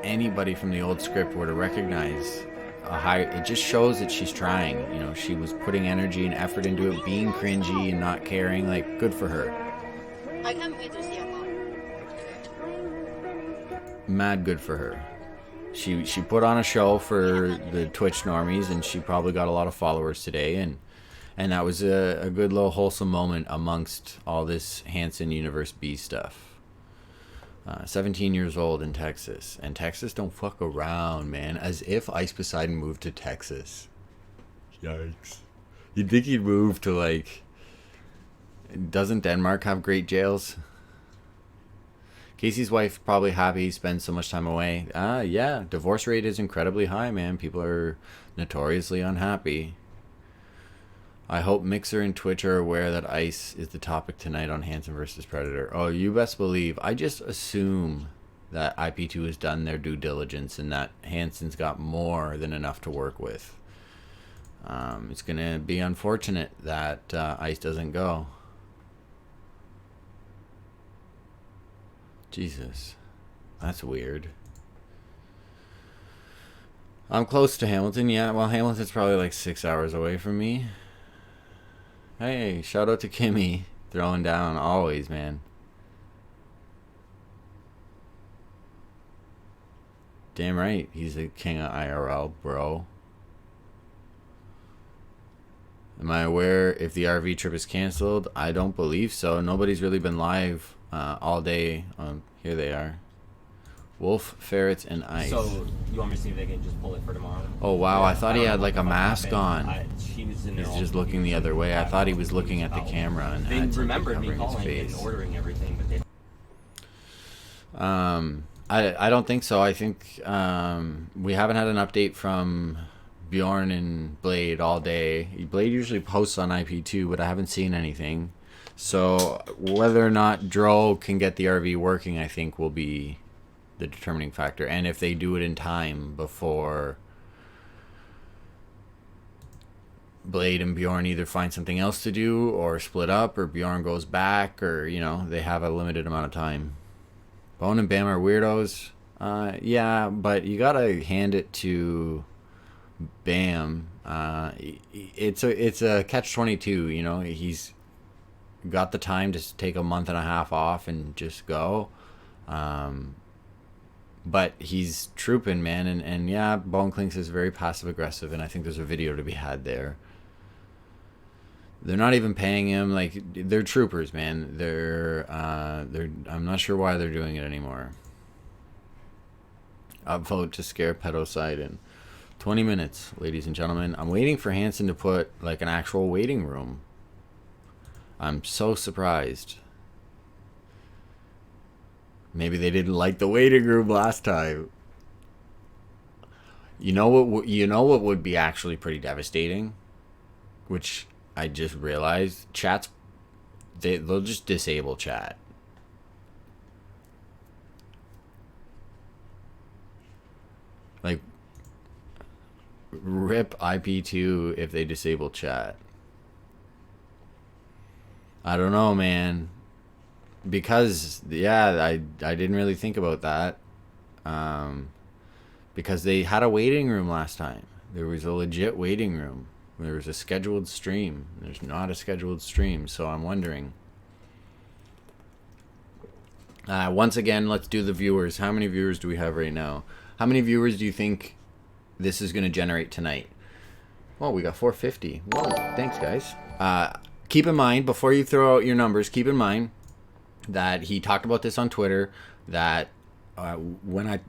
anybody from the old script were to recognize a high, it just shows that she's trying. You know, she was putting energy and effort into it, being cringy and not caring. Like, good for her. Mad good for her. She put on a show for the Twitch normies, and she probably got a lot of followers today, and that was a good little wholesome moment amongst all this Hansen Universe B stuff. 17 years old in Texas, and Texas don't fuck around, man. As if Ice Poseidon moved to Texas. Yikes. You'd think he'd move to, like, doesn't Denmark have great jails? Casey's wife probably happy he spends so much time away. Yeah, divorce rate is incredibly high, man. People are notoriously unhappy. I hope Mixer and Twitch are aware that Ice is the topic tonight on Hansen vs. Predator. Oh, you best believe. I just assume that IP2 has done their due diligence and that Hansen's got more than enough to work with. It's going to be unfortunate that Ice doesn't go. Jesus, that's weird. I'm close to Hamilton. Yeah, well, Hamilton's probably like 6 hours away from me. Hey, shout out to Kimmy. Throwing down always, man. Damn right, he's the king of IRL, bro. Am I aware if the RV trip is canceled? I don't believe so. Nobody's really been live all day. Here they are. Wolf, ferrets, and ice. So, you want me to see if they can just pull it for tomorrow? Oh, wow. I thought he had like a mask on. He's just looking the other way. I thought he was looking at the camera and they had something remembered me covering his calling face. and ordering everything, but they... I don't think so. I think we haven't had an update from Bjorn and Blade all day. Blade usually posts on IP2, but I haven't seen anything. So whether or not Dro can get the RV working, I think will be the determining factor. And if they do it in time before Blade and Bjorn either find something else to do or split up, or Bjorn goes back, or, you know, they have a limited amount of time. Bone and Bam are weirdos. Yeah, but you gotta hand it to Bam. It's a catch-22, you know. He's got the time to take a month and a half off and just go. But he's trooping, man. And yeah, Bone Clinks is very passive-aggressive, and I think there's a video to be had there. They're not even paying him. Like, they're troopers, man. They're I'm not sure why they're doing it anymore. Upvote to scare pedocide in 20 minutes, ladies and gentlemen. I'm waiting for Hansen to put like an actual waiting room. I'm so surprised. Maybe they didn't like the waiting room last time. You know what would be actually pretty devastating, which I just realized, they'll just disable chat. Like, rip IP2 if they disable chat. I don't know, man. Because, yeah, I didn't really think about that. Because they had a waiting room last time. There was a legit waiting room. There was a scheduled stream. There's not a scheduled stream, so I'm wondering. Once again, let's do the viewers. How many viewers do we have right now? How many viewers do you think this is going to generate tonight? Well, we got 450. Whoa, thanks, guys. Keep in mind, before you throw out your numbers, keep in mind that he talked about this on Twitter, that when I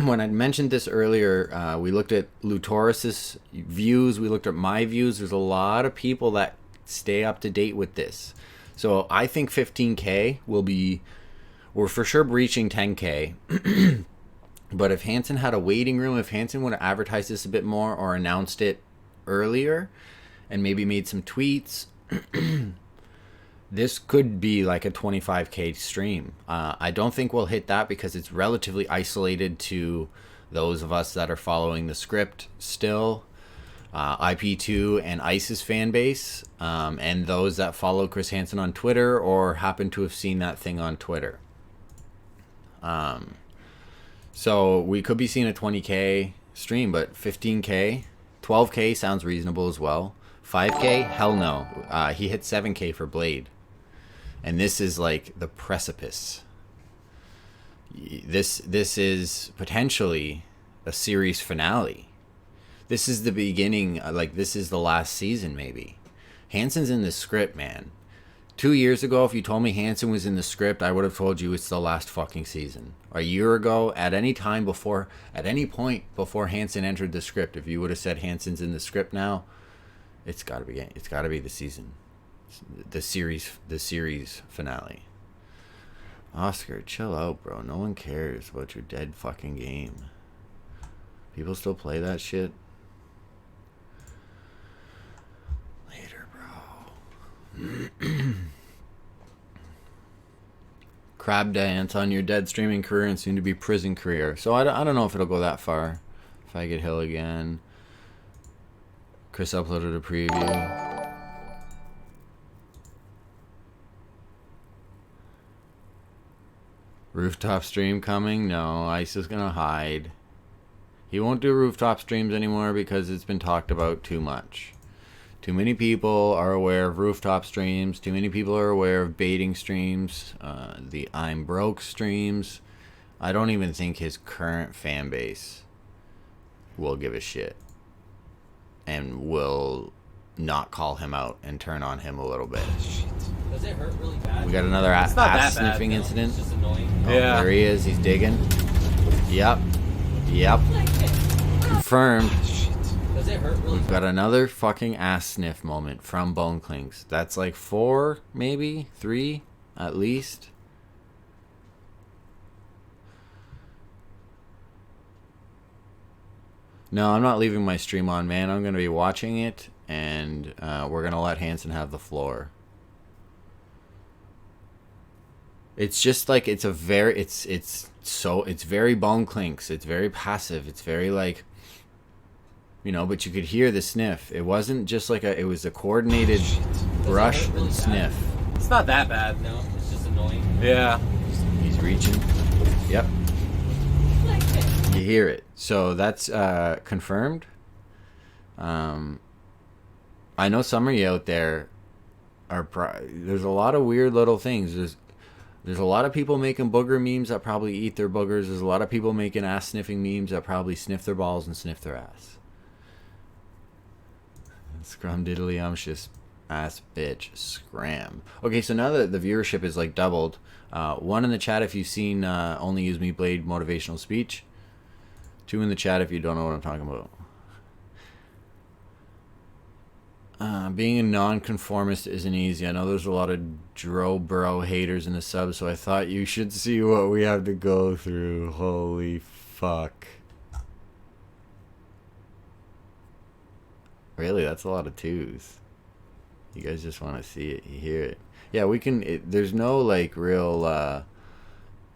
when I mentioned this earlier, we looked at Lutoris's views, we looked at my views. There's a lot of people that stay up to date with this. So I think 15K we're for sure breaching 10K. But if Hansen had a waiting room, if Hansen would have advertised this a bit more or announced it earlier and maybe made some tweets, this could be like a 25K stream. I don't think we'll hit that because it's relatively isolated to those of us that are following the script still. IP2 and ISIS fan base, and those that follow Chris Hansen on Twitter or happen to have seen that thing on Twitter. So we could be seeing a 20K stream, but 15K, 12K sounds reasonable as well. 5K, hell no. He hit 7K for Blade. And this is like the precipice. This is potentially a series finale. This is the beginning, like this is the last season maybe. Hansen's in the script, man. 2 years ago, if you told me Hansen was in the script, I would have told you it's the last fucking season. A year ago, at any time before, at any point before Hansen entered the script, if you would have said Hansen's in the script now, it's got to be the season, the series finale. Oscar, chill out, bro. No one cares about your dead fucking game. People still play that shit. Later, bro. Crab dance on your dead streaming career and soon to be prison career. So I don't know if it'll go that far. If I get Hill again. Chris uploaded a preview. Rooftop stream coming? No, Ice is gonna hide. He won't do rooftop streams anymore because it's been talked about too much. Too many people are aware of rooftop streams. Too many people are aware of baiting streams. The I'm broke streams. I don't even think his current fan base will give a shit. And will not call him out and turn on him a little bit. Does it hurt really bad? We got another ass sniffing incident. It's just annoying. Oh, there he is. He's digging. Yep. Confirmed. Does it hurt really We've got another fucking ass sniff moment from Bone Clinks. That's like 4, maybe 3 at least. No, I'm not leaving my stream on, man. I'm going to be watching it, and we're going to let Hansen have the floor. It's just like, it's very Bone Clinks. It's very passive. It's very like, you know, but you could hear the sniff. It wasn't just like it was a coordinated brush really and sniff. It's not that bad. No, it's just annoying. Yeah. He's reaching. Yep. You hear it. So that's confirmed. I know some of you out there are there's a lot of weird little things. There's a lot of people making booger memes that probably eat their boogers. There's a lot of people making ass sniffing memes that probably sniff their balls and sniff their ass. Scrum diddly umptious. ass bitch. Scram. Okay, so now that the viewership is like doubled, one in the chat if you've seen Only Use Me Blade motivational speech. 2 in the chat if you don't know what I'm talking about. Being a nonconformist isn't easy. I know there's a lot of Drobro haters in the sub, so I thought you should see what we have to go through. Holy fuck. Really, that's a lot of 2s. You guys just want to see it, you hear it. Yeah, we can, there's no like real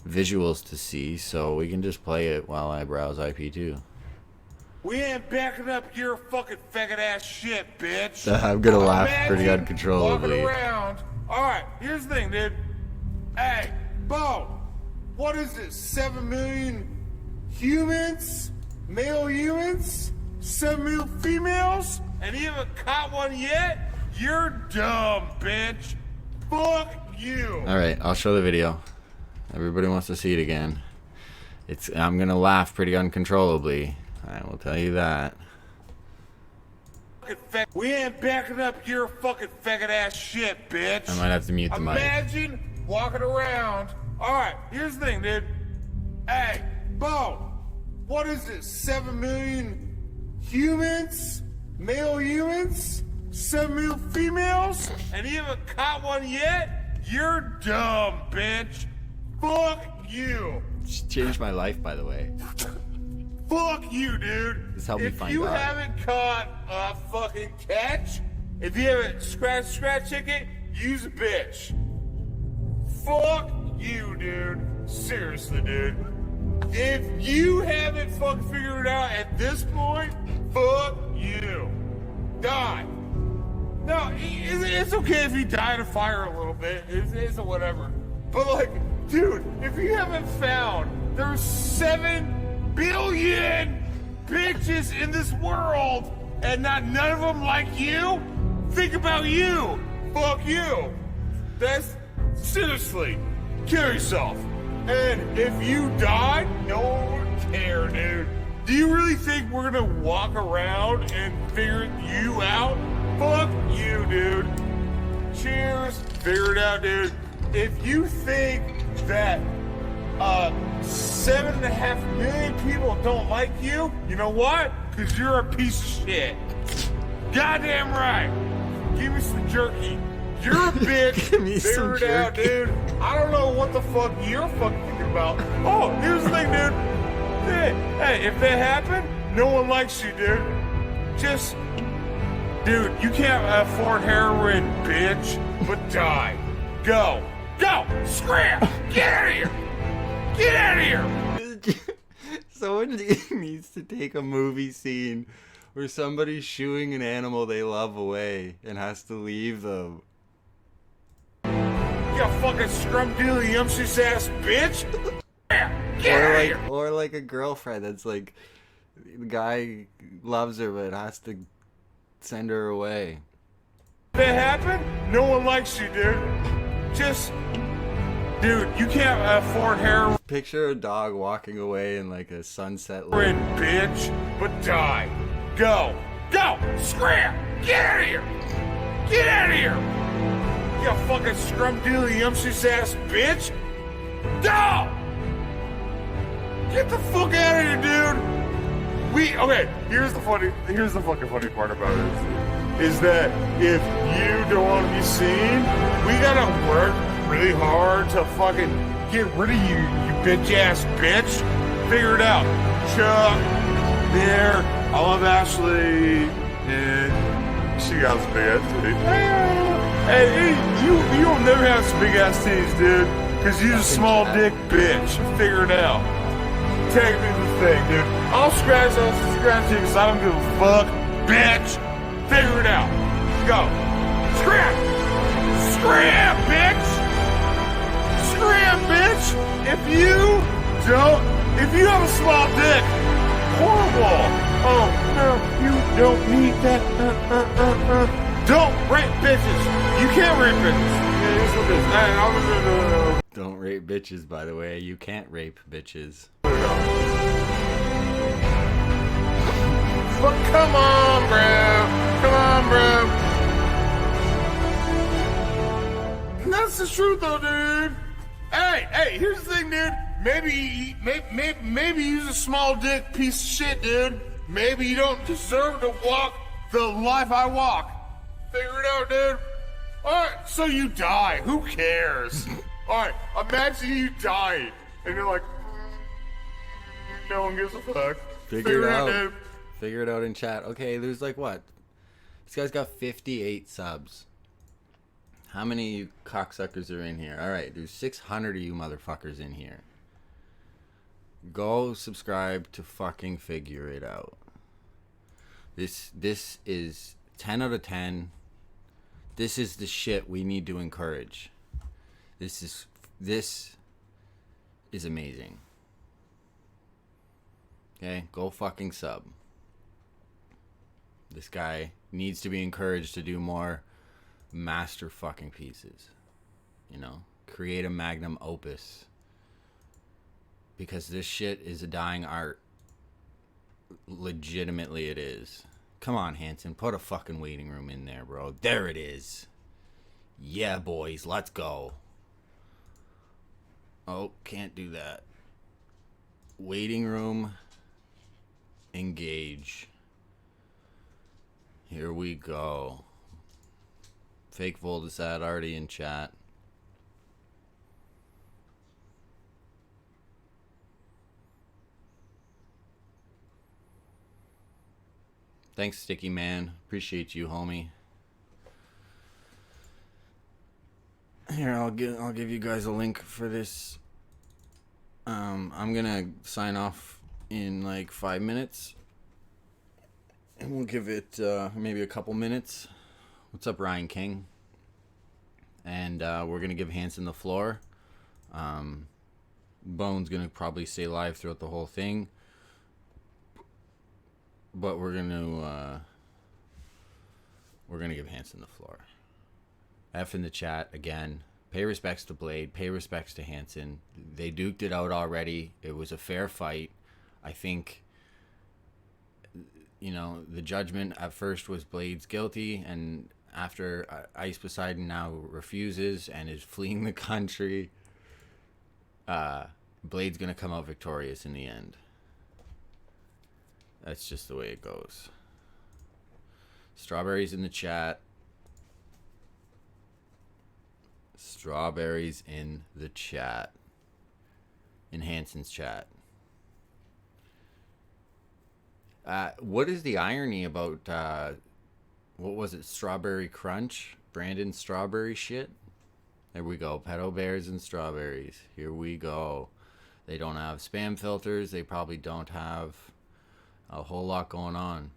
visuals to see, so we can just play it while I browse IP2. We ain't backing up your fucking faggot ass shit, bitch. I'm gonna laugh Imagine pretty uncontrollably. Walking around. Alright, here's the thing, dude. Hey, Bo, what is it? 7 million humans? Male humans? 7 million females? And you haven't caught one yet? You're dumb, bitch. Fuck you. Alright, I'll show the video. Everybody wants to see it again. I'm gonna laugh pretty uncontrollably. I will tell you that. We ain't backing up your fucking faggot ass shit, bitch. I might have to mute the mic. Imagine walking around. Alright, here's the thing, dude. Hey, Bo, what is it? 7 million humans? Male humans? 7 million females? And you haven't caught one yet? You're dumb, bitch. Fuck you. She changed my life, by the way. Fuck you, dude. This helped me If find you God. haven't caught a fucking catch, if you haven't scratch ticket, use a bitch. Fuck you, dude. Seriously, dude. If you haven't fucking figured it out at this point, fuck you. Die. No, it's okay if you die in a fire a little bit. It's whatever. But like, dude, if you haven't found there's 7 billion bitches in this world and none of them like you, think about you. Fuck you. That's seriously, kill yourself. And if you die, no one would care, dude. Do you really think we're gonna walk around and figure you out? Fuck you, dude. Cheers. Figure it out, dude. If you think that 7.5 million people don't like you, you know what? Because you're a piece of shit. Goddamn right. Give me some jerky. You're a bitch. Give me some Figure it out, jerky. dude. I don't know what the fuck you're fucking thinking about. Oh, here's the thing, dude. Hey, if that happened, no one likes you, dude. Just, dude, you can't afford heroin, bitch. But die. Go. Go. Scram. Get out of here. Get out of here. Someone needs to take a movie scene where somebody's shooing an animal they love away and has to leave them. You fucking scrum-dealy yumptious ass bitch. Get out of here. Or like a girlfriend that's like, the guy loves her but has to send her away. If that happened, no one likes you, dude. Just, dude, you can't afford heroin, Picture a dog walking away in like a sunset light. bitch. But die. Go. Go. Scram. Get out of here. Get out of here. You fucking scrum-dealy yumptious ass bitch. Go. Get the fuck out of here, dude. Okay, here's the fucking funny part about it is that if you don't want to be seen, we gotta work really hard to fucking get rid of you, you bitch ass bitch. Figure it out. Chuck, there, I love Ashley, and she got some big ass titties. Hey, you don't never have some big ass titties, dude, because you're a small dick bitch. Figure it out. Take me the thing, dude. I'll scratch you because I don't give a fuck, bitch. Figure it out. Go. Scram! Scram, bitch! Scram, bitch! If you have a small dick, horrible. Oh, no, you don't need that. Don't rape bitches. You can't rape bitches. Yeah, here's what it is. Don't rape bitches, by the way. You can't rape bitches. But come on, bro. Come on, bro. That's the truth, though, dude. Hey, here's the thing, dude. Maybe you's a small dick piece of shit, dude. Maybe you don't deserve to walk the life I walk. Figure it out, dude. Alright, so you die. Who cares? Alright, imagine you died. And you're like, no one gives a fuck. Figure it out. dude. Figure it out in chat. Okay, there's like what? This guy's got 58 subs. How many of you cocksuckers are in here? Alright, there's 600 of you motherfuckers in here. Go subscribe to fucking Figure It Out. This is 10 out of 10. This is the shit we need to encourage. This is amazing. Okay, go fucking sub. This guy needs to be encouraged to do more master fucking pieces. You know, create a magnum opus. Because this shit is a dying art. Legitimately it is. Come on, Hansen, put a fucking waiting room in there, bro. There it is. Yeah, boys, let's go. Oh, can't do that. Waiting room. Engage. Here we go. Fake Voldesat already in chat. Thanks, Sticky Man. Appreciate you, homie. Here, I'll give you guys a link for this. I'm gonna sign off in like 5 minutes, and we'll give it maybe a couple minutes. What's up, Ryan King? And we're gonna give Hansen the floor. Bone's gonna probably stay live throughout the whole thing. But we're gonna give Hansen the floor. F in the chat again. Pay respects to Blade. Pay respects to Hansen. They duked it out already. It was a fair fight. I think, you know, the judgment at first was Blade's guilty, and after Ice Poseidon now refuses and is fleeing the country, Blade's gonna come out victorious in the end. That's just the way it goes. Strawberries in the chat. Strawberries in the chat. In Hansen's chat. What is the irony about, what was it, Strawberry Crunch? Brandon Strawberry shit? There we go. Pedo Bears and Strawberries. Here we go. They don't have spam filters. They probably don't have a whole lot going on,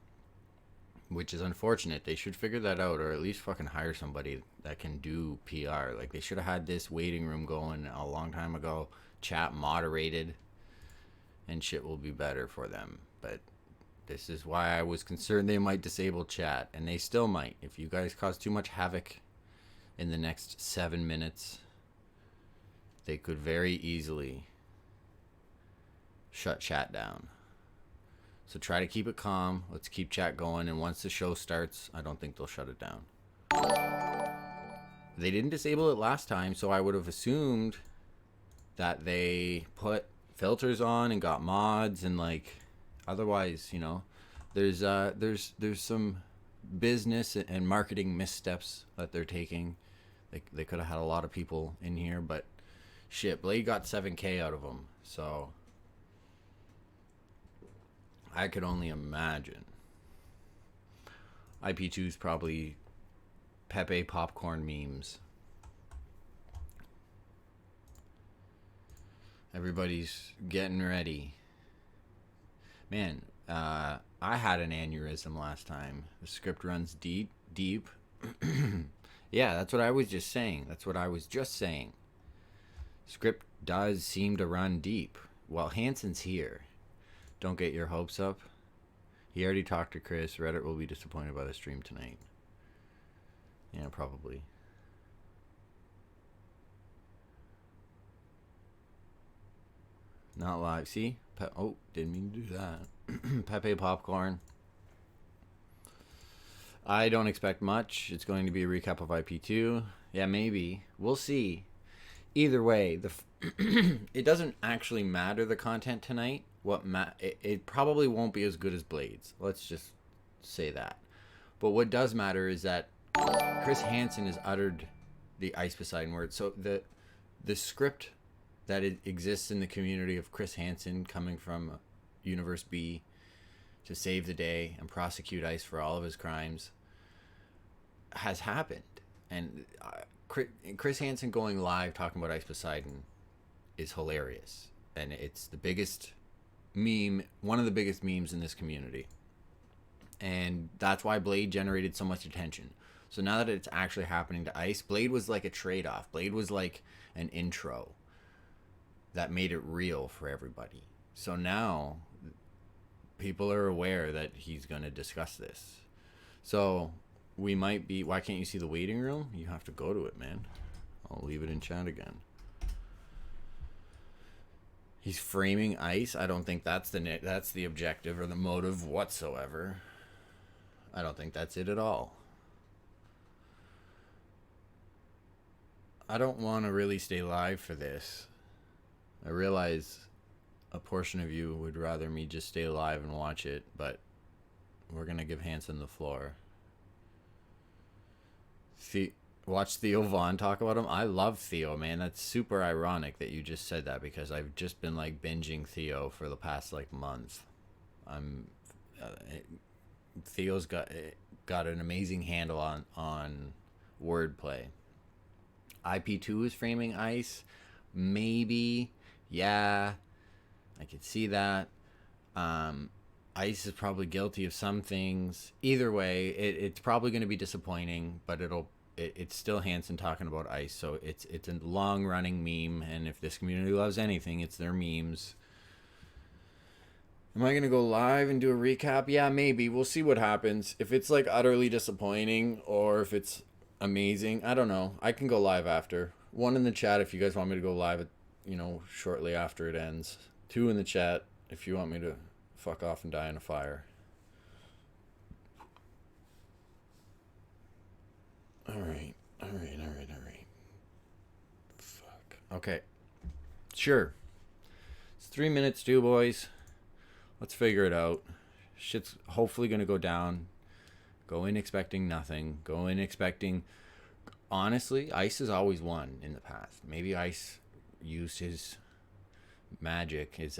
which is unfortunate. They should figure that out, or at least fucking hire somebody that can do PR. Like, they should have had this waiting room going a long time ago, chat moderated, and shit will be better for them. But this is why I was concerned they might disable chat, and they still might. If you guys cause too much havoc in the next 7 minutes, they could very easily shut chat down. So try to keep it calm. Let's keep chat going. And once the show starts, I don't think they'll shut it down. They didn't disable it last time, so I would have assumed that they put filters on and got mods and, like, otherwise, you know, there's some business and marketing missteps that they're taking. They could have had a lot of people in here, but shit, Blade got 7K out of them, so I could only imagine. IP2 is probably Pepe popcorn memes. Everybody's getting ready. Man, I had an aneurysm last time. The script runs deep. Yeah, that's what I was just saying. Script does seem to run deep. Well, Hansen's here. Don't get your hopes up. He already talked to Chris. Reddit will be disappointed by the stream tonight. Yeah, probably. Not live. See? Oh, didn't mean to do that. Pepe popcorn. I don't expect much. It's going to be a recap of IP2. Yeah, maybe. We'll see. Either way, it doesn't actually matter the content tonight. It probably won't be as good as Blades. Let's just say that. But what does matter is that Chris Hansen has uttered the Ice Poseidon word. So the script that exists in the community of Chris Hansen coming from Universe B to save the day and prosecute Ice for all of his crimes has happened. And Chris Hansen going live talking about Ice Poseidon is hilarious. And it's the biggest meme, one of the biggest memes in this community. And that's why Blade generated so much attention. So now that it's actually happening to Ice, Blade was like a trade-off. Blade was like an intro that made it real for everybody. So now people are aware that he's going to discuss this. So we might be... Why can't you see the waiting room? You have to go to it, man. I'll leave it in chat again. He's framing Ice. I don't think that's the objective or the motive whatsoever. I don't think that's it at all. I don't want to really stay live for this. I realize a portion of you would rather me just stay live and watch it, but we're going to give Hansen the floor. Watch Theo Vaughn talk about him. I love Theo, man. That's super ironic that you just said that because I've just been like binging Theo for the past like month. Theo's got an amazing handle on wordplay. IP2 is framing Ice. Maybe. Yeah. I could see that. Ice is probably guilty of some things. Either way, it's probably going to be disappointing, but it's still Hansen talking about Ice, so it's a long-running meme, and if this community loves anything, it's their memes. Am I going to go live and do a recap? Yeah, maybe. We'll see what happens. If it's like utterly disappointing or if it's amazing, I don't know. I can go live after. 1 in the chat if you guys want me to go live, shortly after it ends. 2 in the chat if you want me to fuck off and die in a fire. All right. Fuck. Okay. Sure. It's 3 minutes too, boys. Let's figure it out. Shit's hopefully going to go down. Go in expecting nothing. Go in expecting... Honestly, Ice has always won in the past. Maybe Ice used his magic, his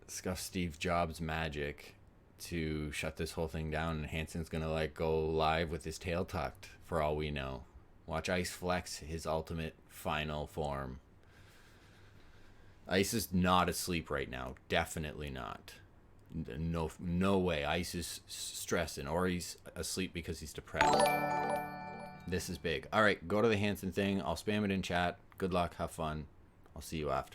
Scuff Steve Jobs magic to shut this whole thing down, and Hansen's going to go live with his tail tucked for all we know. Watch Ice flex his ultimate final form. Ice is not asleep right now. Definitely not. No way. Ice is stressing, or he's asleep because he's depressed. This is big. All right, go to the Hansen thing. I'll spam it in chat. Good luck. Have fun. I'll see you after.